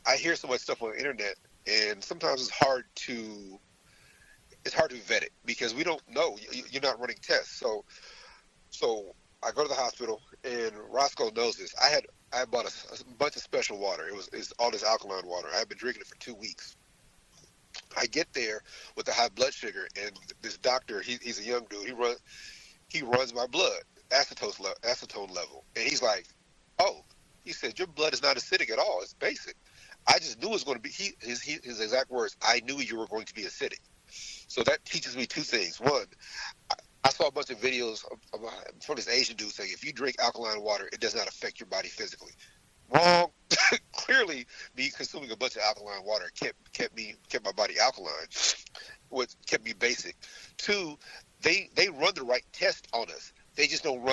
I hear so much stuff on the internet, and sometimes it's hard to vet it because we don't know. You're not running tests, so I go to the hospital, and Roscoe knows this. I bought a bunch of special water. It's all this alkaline water. I've been drinking it for 2 weeks. I get there with a high blood sugar, and this doctor, he's a young dude. He runs my blood, acetone level, and he's like, "Oh," he said, "your blood is not acidic at all. It's basic." I just knew it was going to be. His exact words. I knew you were going to be acidic. So that teaches me two things. One, I saw a bunch of videos from this Asian dude saying if you drink alkaline water, it does not affect your body physically. Wrong. Clearly, me consuming a bunch of alkaline water kept my body alkaline, which kept me basic. Two, they run the right test on us. They just don't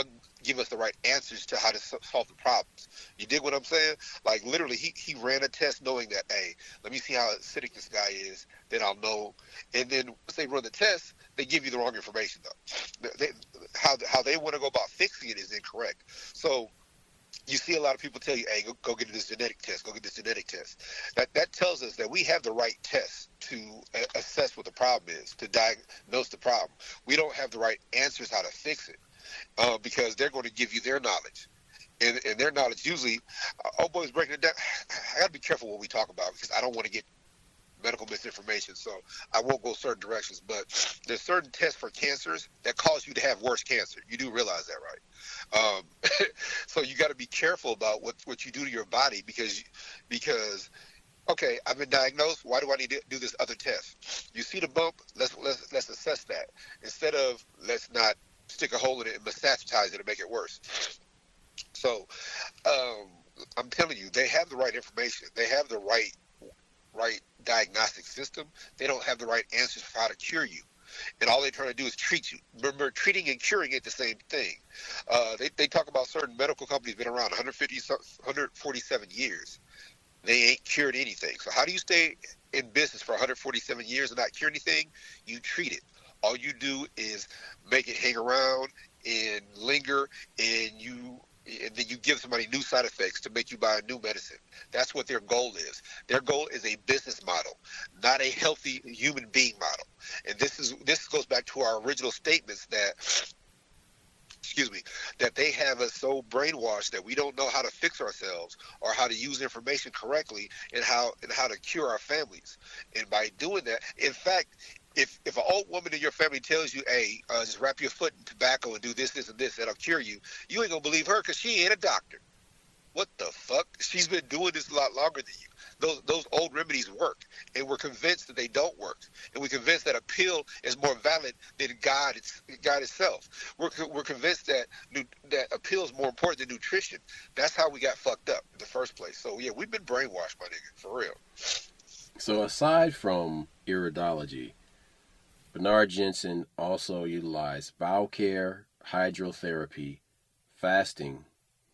give us the right answers to how to solve the problems. You dig what I'm saying? Like literally, he ran a test knowing that, hey, let me see how acidic this guy is, then I'll know. And then once they run the test, they give you the wrong information though. How they want to go about fixing it is incorrect. So you see a lot of people tell you, hey, go get this genetic test, go get this genetic test. That tells us that we have the right test to assess what the problem is, to diagnose the problem. We don't have the right answers how to fix it. Because they're going to give you their knowledge. And their knowledge usually, boys, breaking it down. I got to be careful what we talk about because I don't want to get medical misinformation, so I won't go certain directions. But there's certain tests for cancers that cause you to have worse cancer. You do realize that, right? So you got to be careful about what you do to your body because okay, I've been diagnosed. Why do I need to do this other test? You see the bump? Let's assess that instead of let's not stick a hole in it and metastasize it and make it worse. So I'm telling you, they have the right information. They have the right diagnostic system. They don't have the right answers for how to cure you. And all they're trying to do is treat you. Remember, treating and curing ain't the same thing. They talk about certain medical companies been around 147 years. They ain't cured anything. So how do you stay in business for 147 years and not cure anything? You treat it. All you do is make it hang around and linger, and you and then you give somebody new side effects to make you buy a new medicine. That's what their goal is. Their goal is a business model, not a healthy human being model. And this goes back to our original statements that, excuse me, that they have us so brainwashed that we don't know how to fix ourselves or how to use information correctly, and how to cure our families. And by doing that, in fact, if an old woman in your family tells you, "Hey, just wrap your foot in tobacco and do this, this, and this, that'll cure you," you ain't gonna believe her because she ain't a doctor. What the fuck? She's been doing this a lot longer than you. Those old remedies work, and we're convinced that they don't work, and we're convinced that a pill is more valid than God itself. We're convinced that that a pill is more important than nutrition. That's how we got fucked up in the first place. So yeah, we've been brainwashed, my nigga, for real. So aside from iridology, Bernard Jensen also utilized bowel care, hydrotherapy, fasting,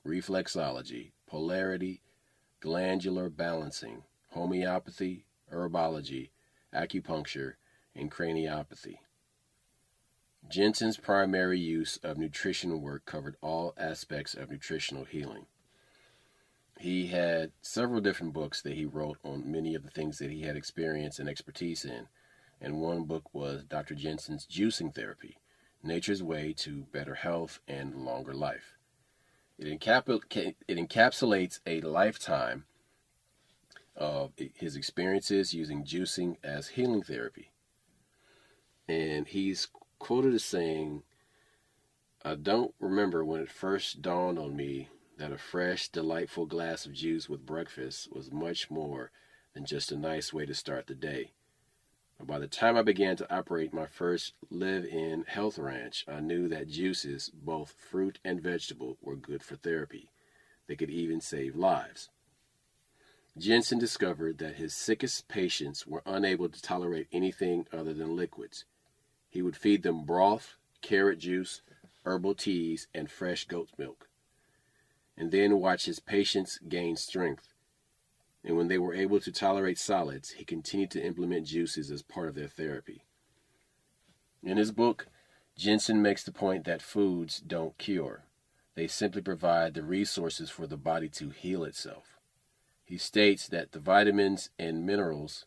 reflexology, polarity, glandular balancing, homeopathy, herbology, acupuncture, and craniopathy. Jensen's primary use of nutrition work covered all aspects of nutritional healing. He had several different books that he wrote on many of the things that he had experience and expertise in, and one book was Dr. Jensen's Juicing Therapy, Nature's Way to Better Health and Longer Life. It encapsulates a lifetime of his experiences using juicing as healing therapy. And he's quoted as saying, "I don't remember when it first dawned on me that a fresh, delightful glass of juice with breakfast was much more than just a nice way to start the day. But by the time I began to operate my first live-in health ranch, I knew that juices, both fruit and vegetable, were good for therapy. They could even save lives." Jensen discovered that his sickest patients were unable to tolerate anything other than liquids. He would feed them broth, carrot juice, herbal teas, and fresh goat's milk, and then watch his patients gain strength. And when they were able to tolerate solids, he continued to implement juices as part of their therapy. In his book, Jensen makes the point that foods don't cure. They simply provide the resources for the body to heal itself. He states that the vitamins and minerals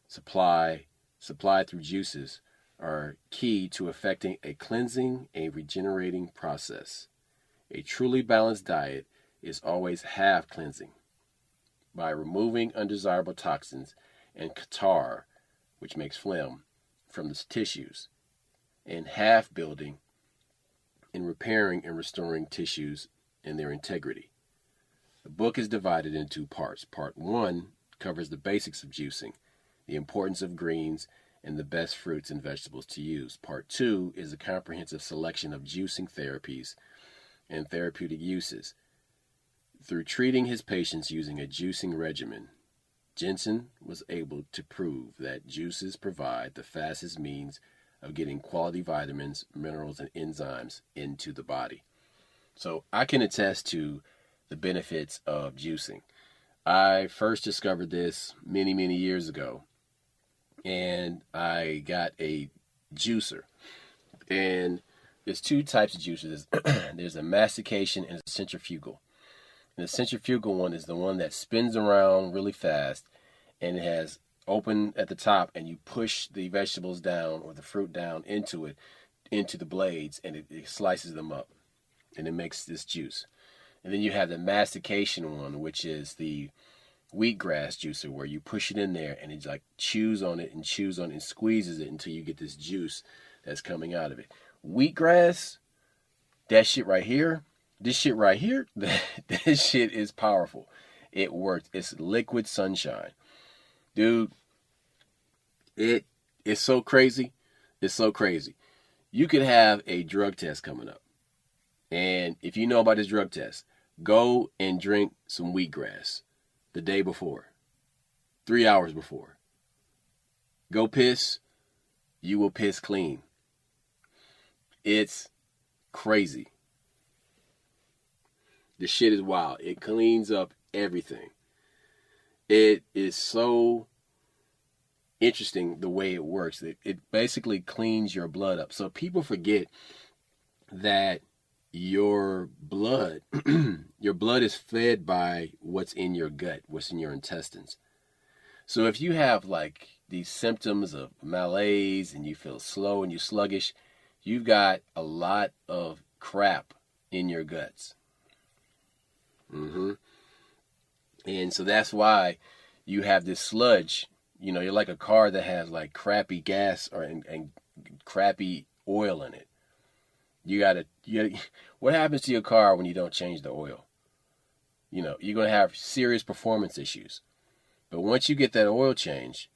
supplied through juices are key to effecting a cleansing and regenerating process. A truly balanced diet is always half cleansing, by removing undesirable toxins and catarrh, which makes phlegm, from the tissues, and half building in repairing and restoring tissues and their integrity. The book is divided into two parts. Part 1 covers the basics of juicing, the importance of greens, and the best fruits and vegetables to use. Part 2 is a comprehensive selection of juicing therapies and therapeutic uses. Through treating his patients using a juicing regimen, Jensen was able to prove that juices provide the fastest means of getting quality vitamins, minerals, and enzymes into the body. So I can attest to the benefits of juicing. I first discovered this many, many years ago, and I got a juicer. And there's two types of juicers. There's a mastication and a centrifugal. And the centrifugal one is the one that spins around really fast, and it has open at the top, and you push the vegetables down or the fruit down into it, into the blades, and it slices them up, and it makes this juice. And then you have the mastication one, which is the wheatgrass juicer, where you push it in there and it like chews on it and squeezes it until you get this juice that's coming out of it. Wheatgrass, that shit right here, this shit right here, this shit is powerful. It works. It's liquid sunshine. Dude, it's so crazy. It's so crazy. You could have a drug test coming up. And if you know about this drug test, go and drink some wheatgrass the day before, 3 hours before. Go piss, you will piss clean. It's crazy. The shit is wild. It cleans up everything. It is so interesting the way it works. It basically cleans your blood up. So people forget that your blood, your blood is fed by what's in your gut, what's in your intestines. So if you have like these symptoms of malaise and you feel slow and you're sluggish, you've got a lot of crap in your guts. Mm-hmm. And so that's why you have this sludge. You know, you're like a car that has like crappy gas and crappy oil in it. What happens to your car when you don't change the oil? You know, you're going to have serious performance issues. But once you get that oil change,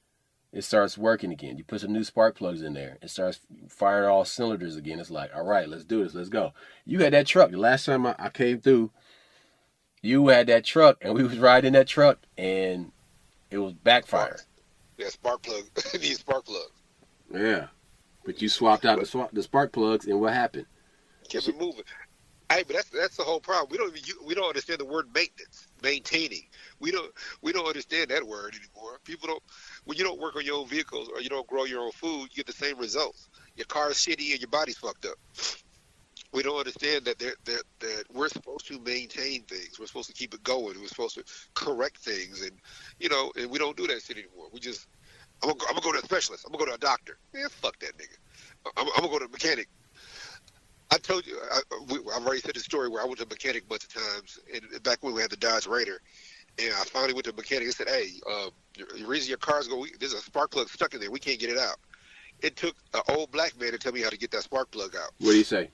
it starts working again. You put some new spark plugs in there. It starts firing all cylinders again. It's like, all right, let's do this. Let's go. You had that truck. The last time I came through, you had that truck, and we was riding that truck, and it was backfire. Yeah, spark plug. These spark plugs. Yeah. But you swapped out the spark plugs, and what happened? Kept it moving. Hey, but that's the whole problem. We don't understand the word maintenance, maintaining. We don't understand that word anymore. People don't. When you don't work on your own vehicles or you don't grow your own food, you get the same results. Your car's shitty and your body's fucked up. We don't understand that we're supposed to maintain things. We're supposed to keep it going. We're supposed to correct things, and and we don't do that shit anymore. We just I'm gonna go to a specialist. I'm gonna go to a doctor. Yeah, fuck that nigga. I'm gonna go to a mechanic. I told you, I've already said the story where I went to a mechanic a bunch of times, and back when we had the Dodge Raider, and I finally went to a mechanic and said, hey, the reason your car's going, there's a spark plug stuck in there. We can't get it out. It took an old black man to tell me how to get that spark plug out. What do you say?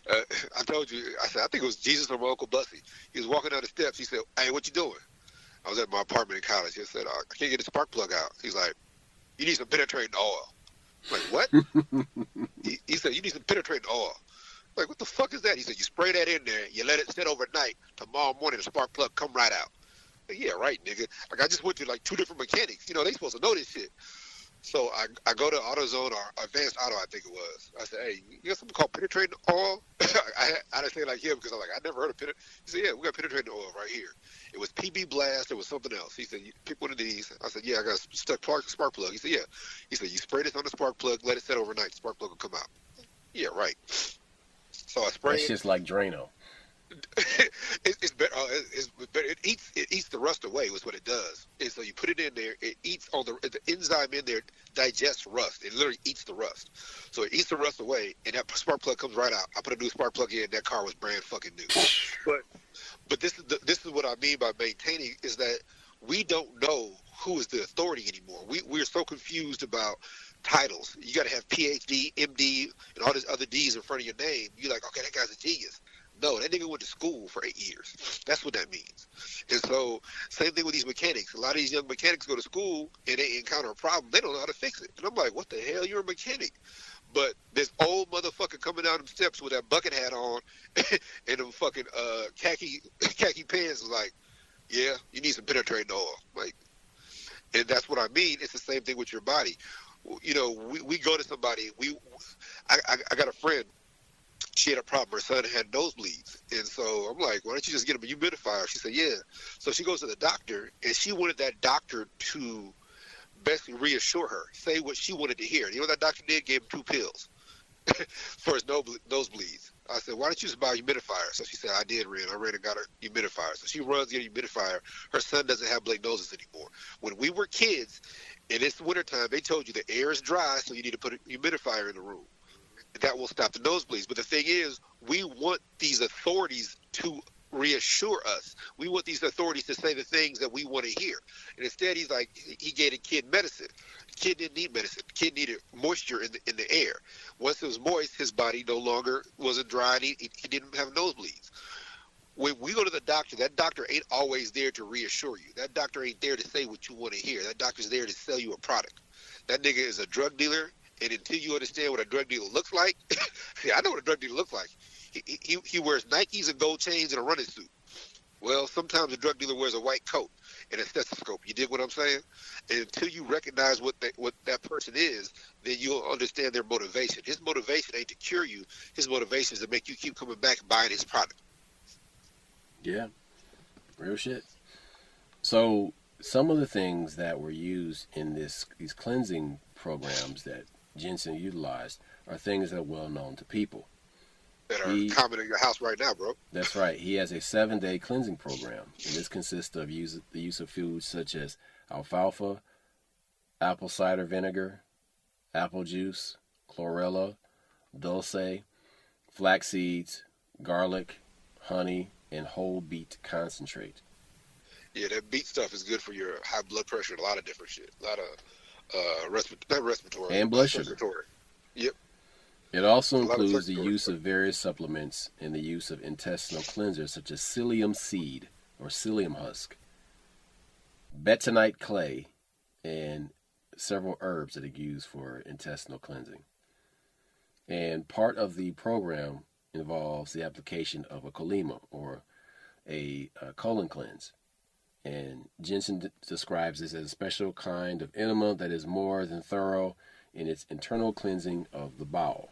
I told you, I said, I think it was Jesus or my Uncle Bussy. He was walking down the steps. He said, hey, what you doing? I was at my apartment in college. He said, I can't get the spark plug out. He's like, you need some penetrating oil. I'm like, what? He said, you need some penetrating oil. I'm like, what the fuck is that? He said, you spray that in there, you let it sit overnight. Tomorrow morning, the spark plug come right out. Like, yeah, right, nigga. Like, I just went to like 2 different mechanics. They supposed to know this shit. So I go to AutoZone or Advanced Auto, I think it was. I said, hey, you got something called penetrating oil? I didn't say it like him because I'm like, I never heard of penetrating. He said, yeah, we got penetrating oil right here. It was PB Blast. It was something else. He said, you pick one of these. I said, yeah, I got a stuck spark plug. He said, yeah. He said, you spray this on the spark plug, let it sit overnight. The spark plug will come out. Yeah, right. So I sprayed. It's just like Drano. It's better. It eats the rust away. Was what it does. And so you put it in there. It eats all the enzyme in there digests rust. It literally eats the rust. So it eats the rust away, and that spark plug comes right out. I put a new spark plug in. That car was brand fucking new. But this is what I mean by maintaining is that we don't know who is the authority anymore. We're so confused about titles. You got to have PhD, MD, and all these other D's in front of your name. You're like, okay, that guy's a genius. No, that nigga went to school for 8 years. That's what that means. And so, same thing with these mechanics. A lot of these young mechanics go to school and they encounter a problem. They don't know how to fix it. And I'm like, what the hell? You're a mechanic. But this old motherfucker coming down them steps with that bucket hat on and them fucking khaki pants was like, yeah, you need some penetrating oil. Like, and that's what I mean. It's the same thing with your body. We go to somebody. I got a friend. She had a problem. Her son had nosebleeds. And so I'm like, why don't you just get him a humidifier? She said, yeah. So she goes to the doctor, and she wanted that doctor to basically reassure her, say what she wanted to hear. You know what that doctor did? Gave him 2 pills for his nosebleeds. I said, why don't you just buy a humidifier? So she said, I did, Ren. I ran and got a humidifier. So she runs to get a humidifier. Her son doesn't have black noses anymore. When we were kids, and it's wintertime, they told you the air is dry, so you need to put a humidifier in the room. That will stop the nosebleeds. But the thing is, we want these authorities to reassure us. We want these authorities to say the things that we want to hear. And instead, he's like, he gave the kid medicine. The kid didn't need medicine. The kid needed moisture in the air. Once it was moist, his body no longer wasn't dry, and he didn't have nosebleeds. When we go to the doctor, that doctor ain't always there to reassure you. That doctor ain't there to say what you want to hear. That doctor's there to sell you a product. That nigga is a drug dealer. And until you understand what a drug dealer looks like, see, I know what a drug dealer looks like. He wears Nikes and gold chains and a running suit. Well, sometimes a drug dealer wears a white coat and a stethoscope. You dig what I'm saying? And until you recognize what that person is, then you'll understand their motivation. His motivation ain't to cure you. His motivation is to make you keep coming back and buying his product. Yeah, real shit. So some of the things that were used in these cleansing programs that Jensen utilized are things that are well known to people. that are He common in your house right now, bro. That's right. He has a 7-day cleansing program, and this consists of the use of foods such as alfalfa, apple cider vinegar, apple juice, chlorella, dulce, flax seeds, garlic, honey, and whole beet concentrate. Yeah, that beet stuff is good for your high blood pressure and a lot of different shit. A lot of not respiratory, And blood sugar. circulatory. Yep, It also a lot of includes the circulatory use stuff. of various supplements and the use of intestinal cleansers such as psyllium seed or psyllium husk, bentonite clay, and several herbs that are used for intestinal cleansing. And part of the program involves the application of a colema or a colon cleanse. And Jensen describes this as a special kind of enema that is more than thorough in its internal cleansing of the bowel.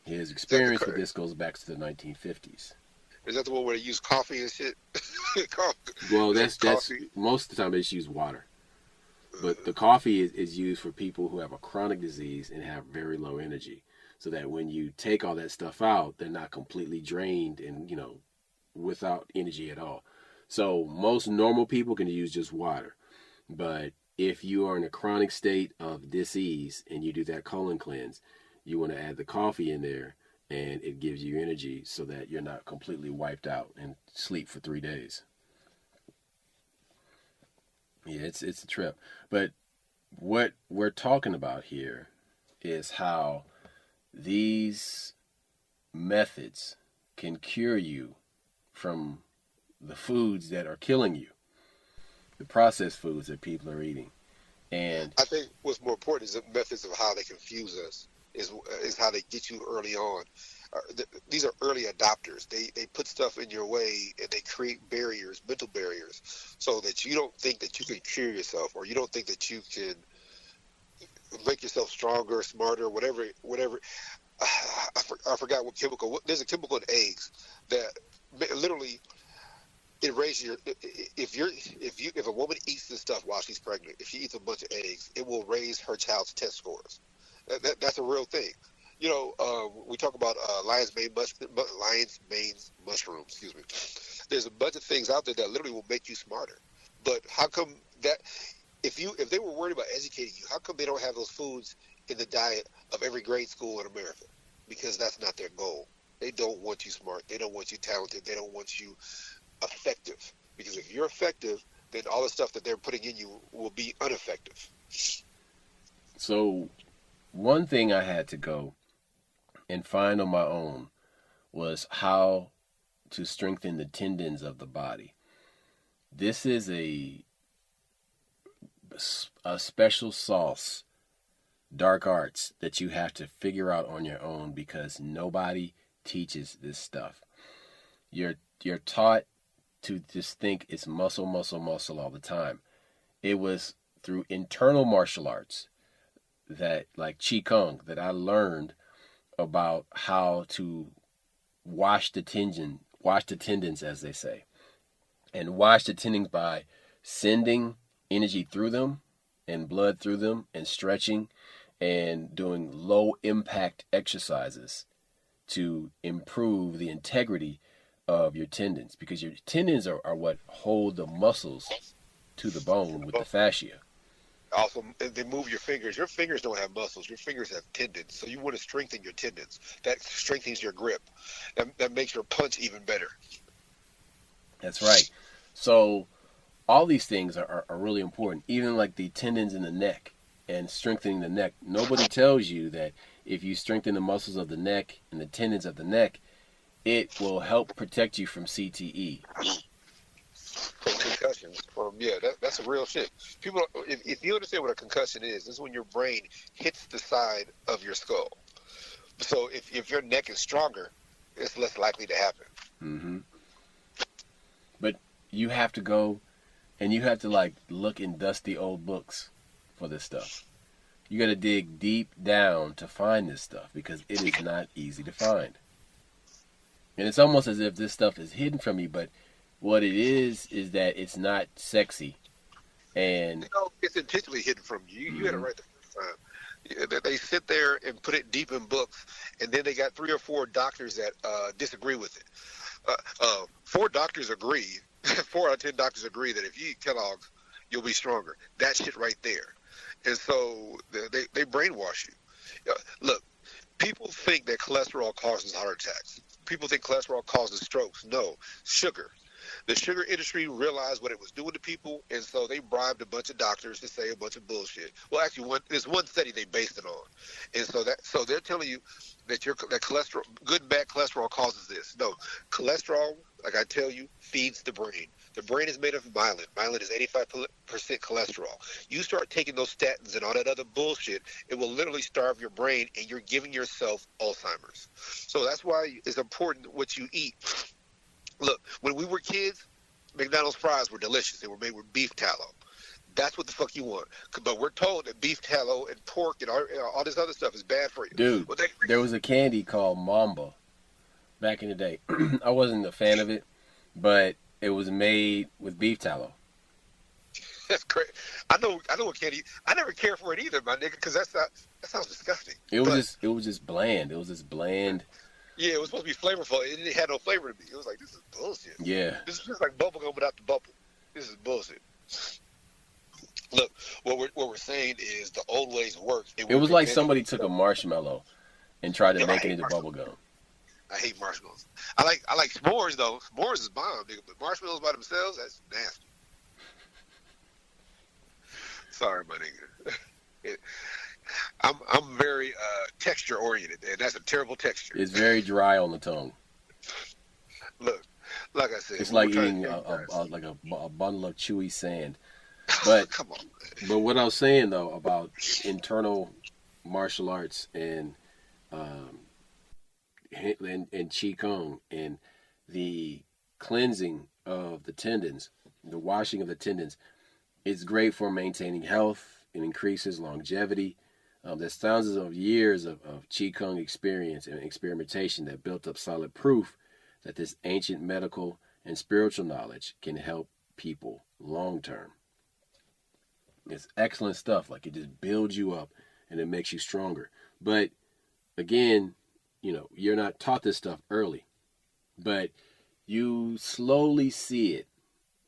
His Is that experience with this goes back to the 1950s. is that the one where they use coffee and shit? Coffee. Well, Is that that's coffee? most of the time they just use water. But the coffee is used for people who have a chronic disease and have very low energy. So that when you take all that stuff out, they're not completely drained and, without energy at all. So most normal people can use just water. But if you are in a chronic state of disease and you do that colon cleanse, you want to add the coffee in there and it gives you energy so that you're not completely wiped out and sleep for 3 days. Yeah, it's a trip. But what we're talking about here is how these methods can cure you from the foods that are killing you, the processed foods that people are eating. And I think what's more important is the methods of how they confuse us. Is how they get you early on. These are early adopters. They put stuff in your way and they create barriers, mental barriers, so that you don't think that you can cure yourself, or you don't think that you can make yourself stronger, smarter, whatever. I forgot what chemical. There's a chemical in eggs that literally it raises your. If a woman eats this stuff while she's pregnant, if she eats a bunch of eggs, it will raise her child's test scores. That's a real thing. We talk about lion's mane mushrooms. Excuse me. There's a bunch of things out there that literally will make you smarter. But how come that if they were worried about educating you, how come they don't have those foods in the diet of every grade school in America? Because that's not their goal. They don't want you smart. They don't want you talented. They don't want you effective. Because if you're effective, then all the stuff that they're putting in you will be ineffective. so one thing I had to go and find on my own was how to strengthen the tendons of the body. This is a special sauce, dark arts, that you have to figure out on your own because nobody teaches this stuff. You're taught to just think it's muscle, muscle, muscle all the time. It was through internal martial arts that, like Qigong, that I learned about how to wash the tendons, as they say, and wash the tendons by sending energy through them and blood through them and stretching and doing low impact exercises to improve the integrity of your tendons, because your tendons are what hold the muscles to the bone with the fascia. Also, they move your fingers. Your fingers don't have muscles. Your fingers have tendons. So you want to strengthen your tendons. That strengthens your grip. That makes your punch even better. That's right. So all these things are really important, even like the tendons in the neck and strengthening the neck. Nobody tells you that if you strengthen the muscles of the neck and the tendons of the neck, it will help protect you from CTE. From concussions. That's a real shit. People, if you understand what a concussion is, this is when your brain hits the side of your skull. So if your neck is stronger, it's less likely to happen. Mm-hmm. But you have to go and you have to like look in dusty old books for this stuff. You got to dig deep down to find this stuff because it is not easy to find. And it's almost as if this stuff is hidden from you, but what it is that it's not sexy. And It's intentionally hidden from you. You had it right the first time. They sit there and put it deep in books, and then they got 3 or 4 doctors that disagree with it. Four doctors agree. 4 out of 10 doctors agree that if you eat Kellogg's, you'll be stronger. That shit right there. And so they brainwash you. Look, people think that cholesterol causes heart attacks. People think cholesterol causes strokes. No, sugar. The sugar industry realized what it was doing to people, and so they bribed a bunch of doctors to say a bunch of bullshit. Well, actually, there's one study they based it on, and so they're telling you that that cholesterol, good and bad cholesterol, causes this. No, cholesterol, like I tell you, feeds the brain. The brain is made of myelin. Myelin is 85% cholesterol. You start taking those statins and all that other bullshit, it will literally starve your brain, and you're giving yourself Alzheimer's. So that's why it's important what you eat. Look, when we were kids, McDonald's fries were delicious. They were made with beef tallow. That's what the fuck you want. But we're told that beef tallow and pork and all this other stuff is bad for you. Dude, Well, there was a candy called Mamba back in the day. I wasn't a fan of it, but it was made with beef tallow. that's crazy. I know what candy. I never cared for it either, my nigga, because that sounds disgusting. It was just bland. It was just bland. Yeah, it was supposed to be flavorful. It had no flavor to me. It was like, this is bullshit. Yeah. This is just like bubble gum without the bubble. This is bullshit. Look, what we're saying is the old ways work. It was like somebody took a marshmallow and tried to make it into bubble gum. I hate marshmallows. I like s'mores though. S'mores is bomb, nigga. But marshmallows by themselves, that's nasty. Sorry, my nigga. I'm very texture oriented, and that's a terrible texture. It's very dry on the tongue. Look, like I said, it's like eating a bundle of chewy sand. But come on, man. But what I was saying though about internal martial arts and qigong and the cleansing of the tendons, the washing of the tendons, it's great for maintaining health. It increases longevity. There's thousands of years of qigong experience and experimentation that built up solid proof that this ancient medical and spiritual knowledge can help people long term. It's excellent stuff. Like, it just builds you up and it makes you stronger. But again, you're not taught this stuff early, but you slowly see it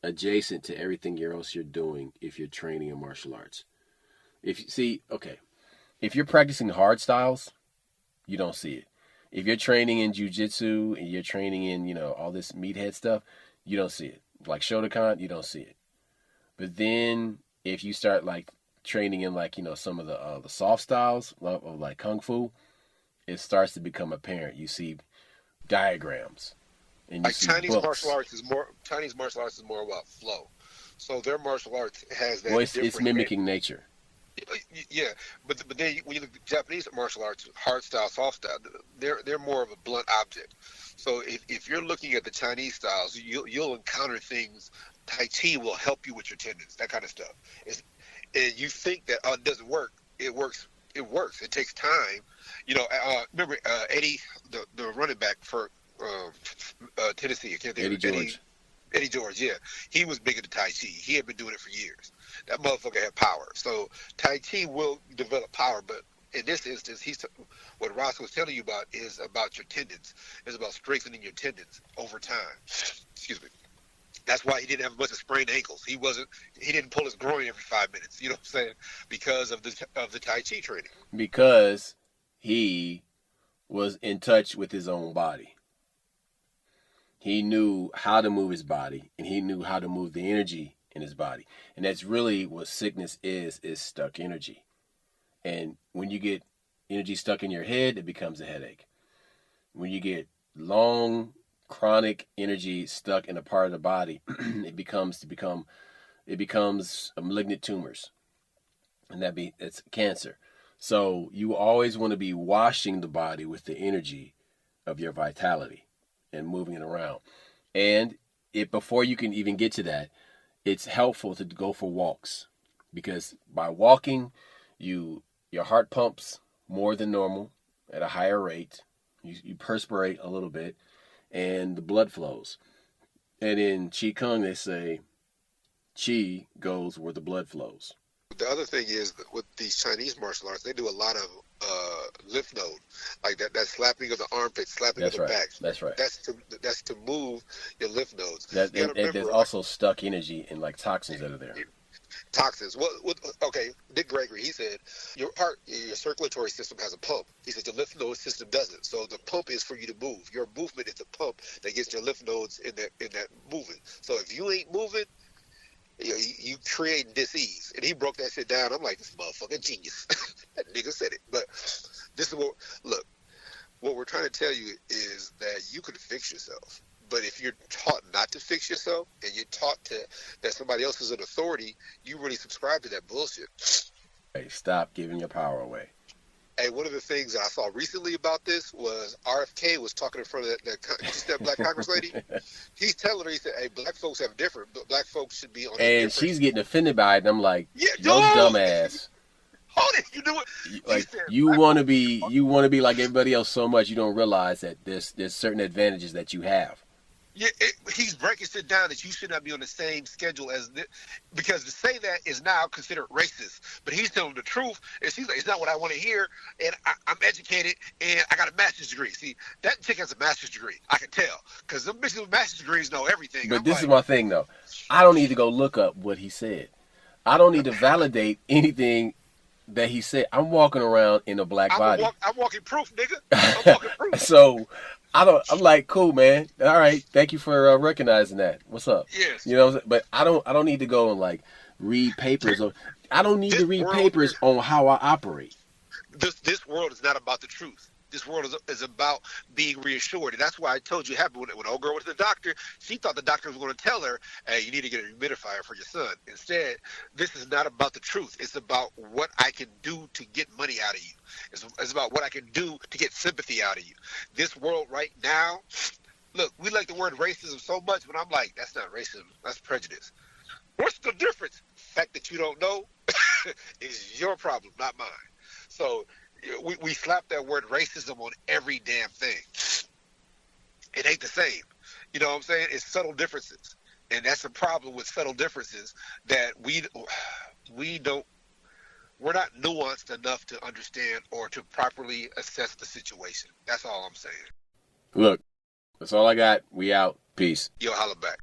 adjacent to everything else you're doing if you're training in martial arts. If you're practicing hard styles, you don't see it. If you're training in jiu-jitsu and you're training in, all this meathead stuff, you don't see it. Like Shotokan, you don't see it. But then if you start like training in some of the soft styles of like Kung Fu, it starts to become apparent. You see diagrams. And like Chinese martial arts is more about flow. So their martial arts has that. Well, it's mimicking nature. Yeah, but then when you look at Japanese martial arts, hard style, soft style, they're more of a blunt object. So if you're looking at the Chinese styles, you'll encounter things. Tai Chi will help you with your tendons, that kind of stuff. And you think that it doesn't work. It works. It works. It takes time. Remember Eddie, the running back for Tennessee. I can't think Eddie George. Eddie George, yeah. He was big into Tai Chi. He had been doing it for years. That motherfucker had power. So Tai Chi will develop power, but in this instance, what Ross was telling you about is about your tendons. It's about strengthening your tendons over time. Excuse me. That's why he didn't have a bunch of sprained ankles. He didn't pull his groin every 5 minutes. You know what I'm saying? Because of the Tai Chi training. Because he was in touch with his own body. He knew how to move his body, and he knew how to move the energy in his body. And that's really what sickness is stuck energy. And when you get energy stuck in your head, it becomes a headache. When you get long, chronic energy stuck in a part of the body, it becomes malignant tumors. And it's cancer. So you always want to be washing the body with the energy of your vitality and moving it around. And before you can even get to that, it's helpful to go for walks, because by walking, your heart pumps more than normal at a higher rate. You perspirate a little bit, and the blood flows. And in Qigong, they say, Qi goes where the blood flows. The other thing is that with these Chinese martial arts, they do a lot of lymph node, like that slapping of the armpit, slapping of That's the right. back. That's right. That's to move your lymph nodes. That You got to and there's remember, like, also stuck energy and like toxins that are there. toxins. Okay, Dick Gregory, he said your heart, your circulatory system has a pump. He said your lymph node system doesn't. So the pump is for you to move. Your movement is the pump that gets your lymph nodes in that movement. So if you ain't moving, you create disease. And he broke that shit down. I'm like, this motherfucker genius. That nigga said it. But this is what we're trying to tell you is that you can fix yourself. But if you're taught not to fix yourself and you're taught that somebody else is an authority, you really subscribe to that bullshit. Hey, stop giving your power away. Hey, one of the things that I saw recently about this was RFK was talking in front of that black Congress lady. He's telling her, he said, hey, black folks have different, but black folks should be on a And different. she's getting offended by it, and I'm like, Yeah, yo, dumbass. Hold it, you know what? Like you want to be like everybody else so much you don't realize that there's certain advantages that you have. Yeah, he's breaking shit down that you should not be on the same schedule as this, because to say that is now considered racist. But he's telling the truth, and she's like, it's not what I want to hear, and I'm educated, and I got a master's degree. See, that chick has a master's degree. I can tell, because them bitches with master's degrees know everything. But this is my thing, though. I don't need to go look up what he said. I don't need to validate anything that he said. I'm walking around in a black body. I'm walking proof, nigga. I'm walking proof. So I'm like, cool, man. All right, thank you for recognizing that. What's up? Yes. You know what I'm saying? But I don't need to go and like read papers. I don't need to read papers on how I operate. This world is not about the truth. This world is about being reassured. And that's why I told you happened when old girl went to the doctor. She thought the doctor was going to tell her, hey, you need to get a humidifier for your son. Instead, this is not about the truth. It's about what I can do to get money out of you. It's about what I can do to get sympathy out of you. This world right now, look, we like the word racism so much, but I'm like, that's not racism. That's prejudice. What's the difference? The fact that you don't know is your problem, not mine. So we slap that word racism on every damn thing. It ain't the same. You know what I'm saying? It's subtle differences. And that's the problem with subtle differences, that we're not nuanced enough to understand or to properly assess the situation. That's all I'm saying. Look, that's all I got. We out. Peace. Yo, holla back.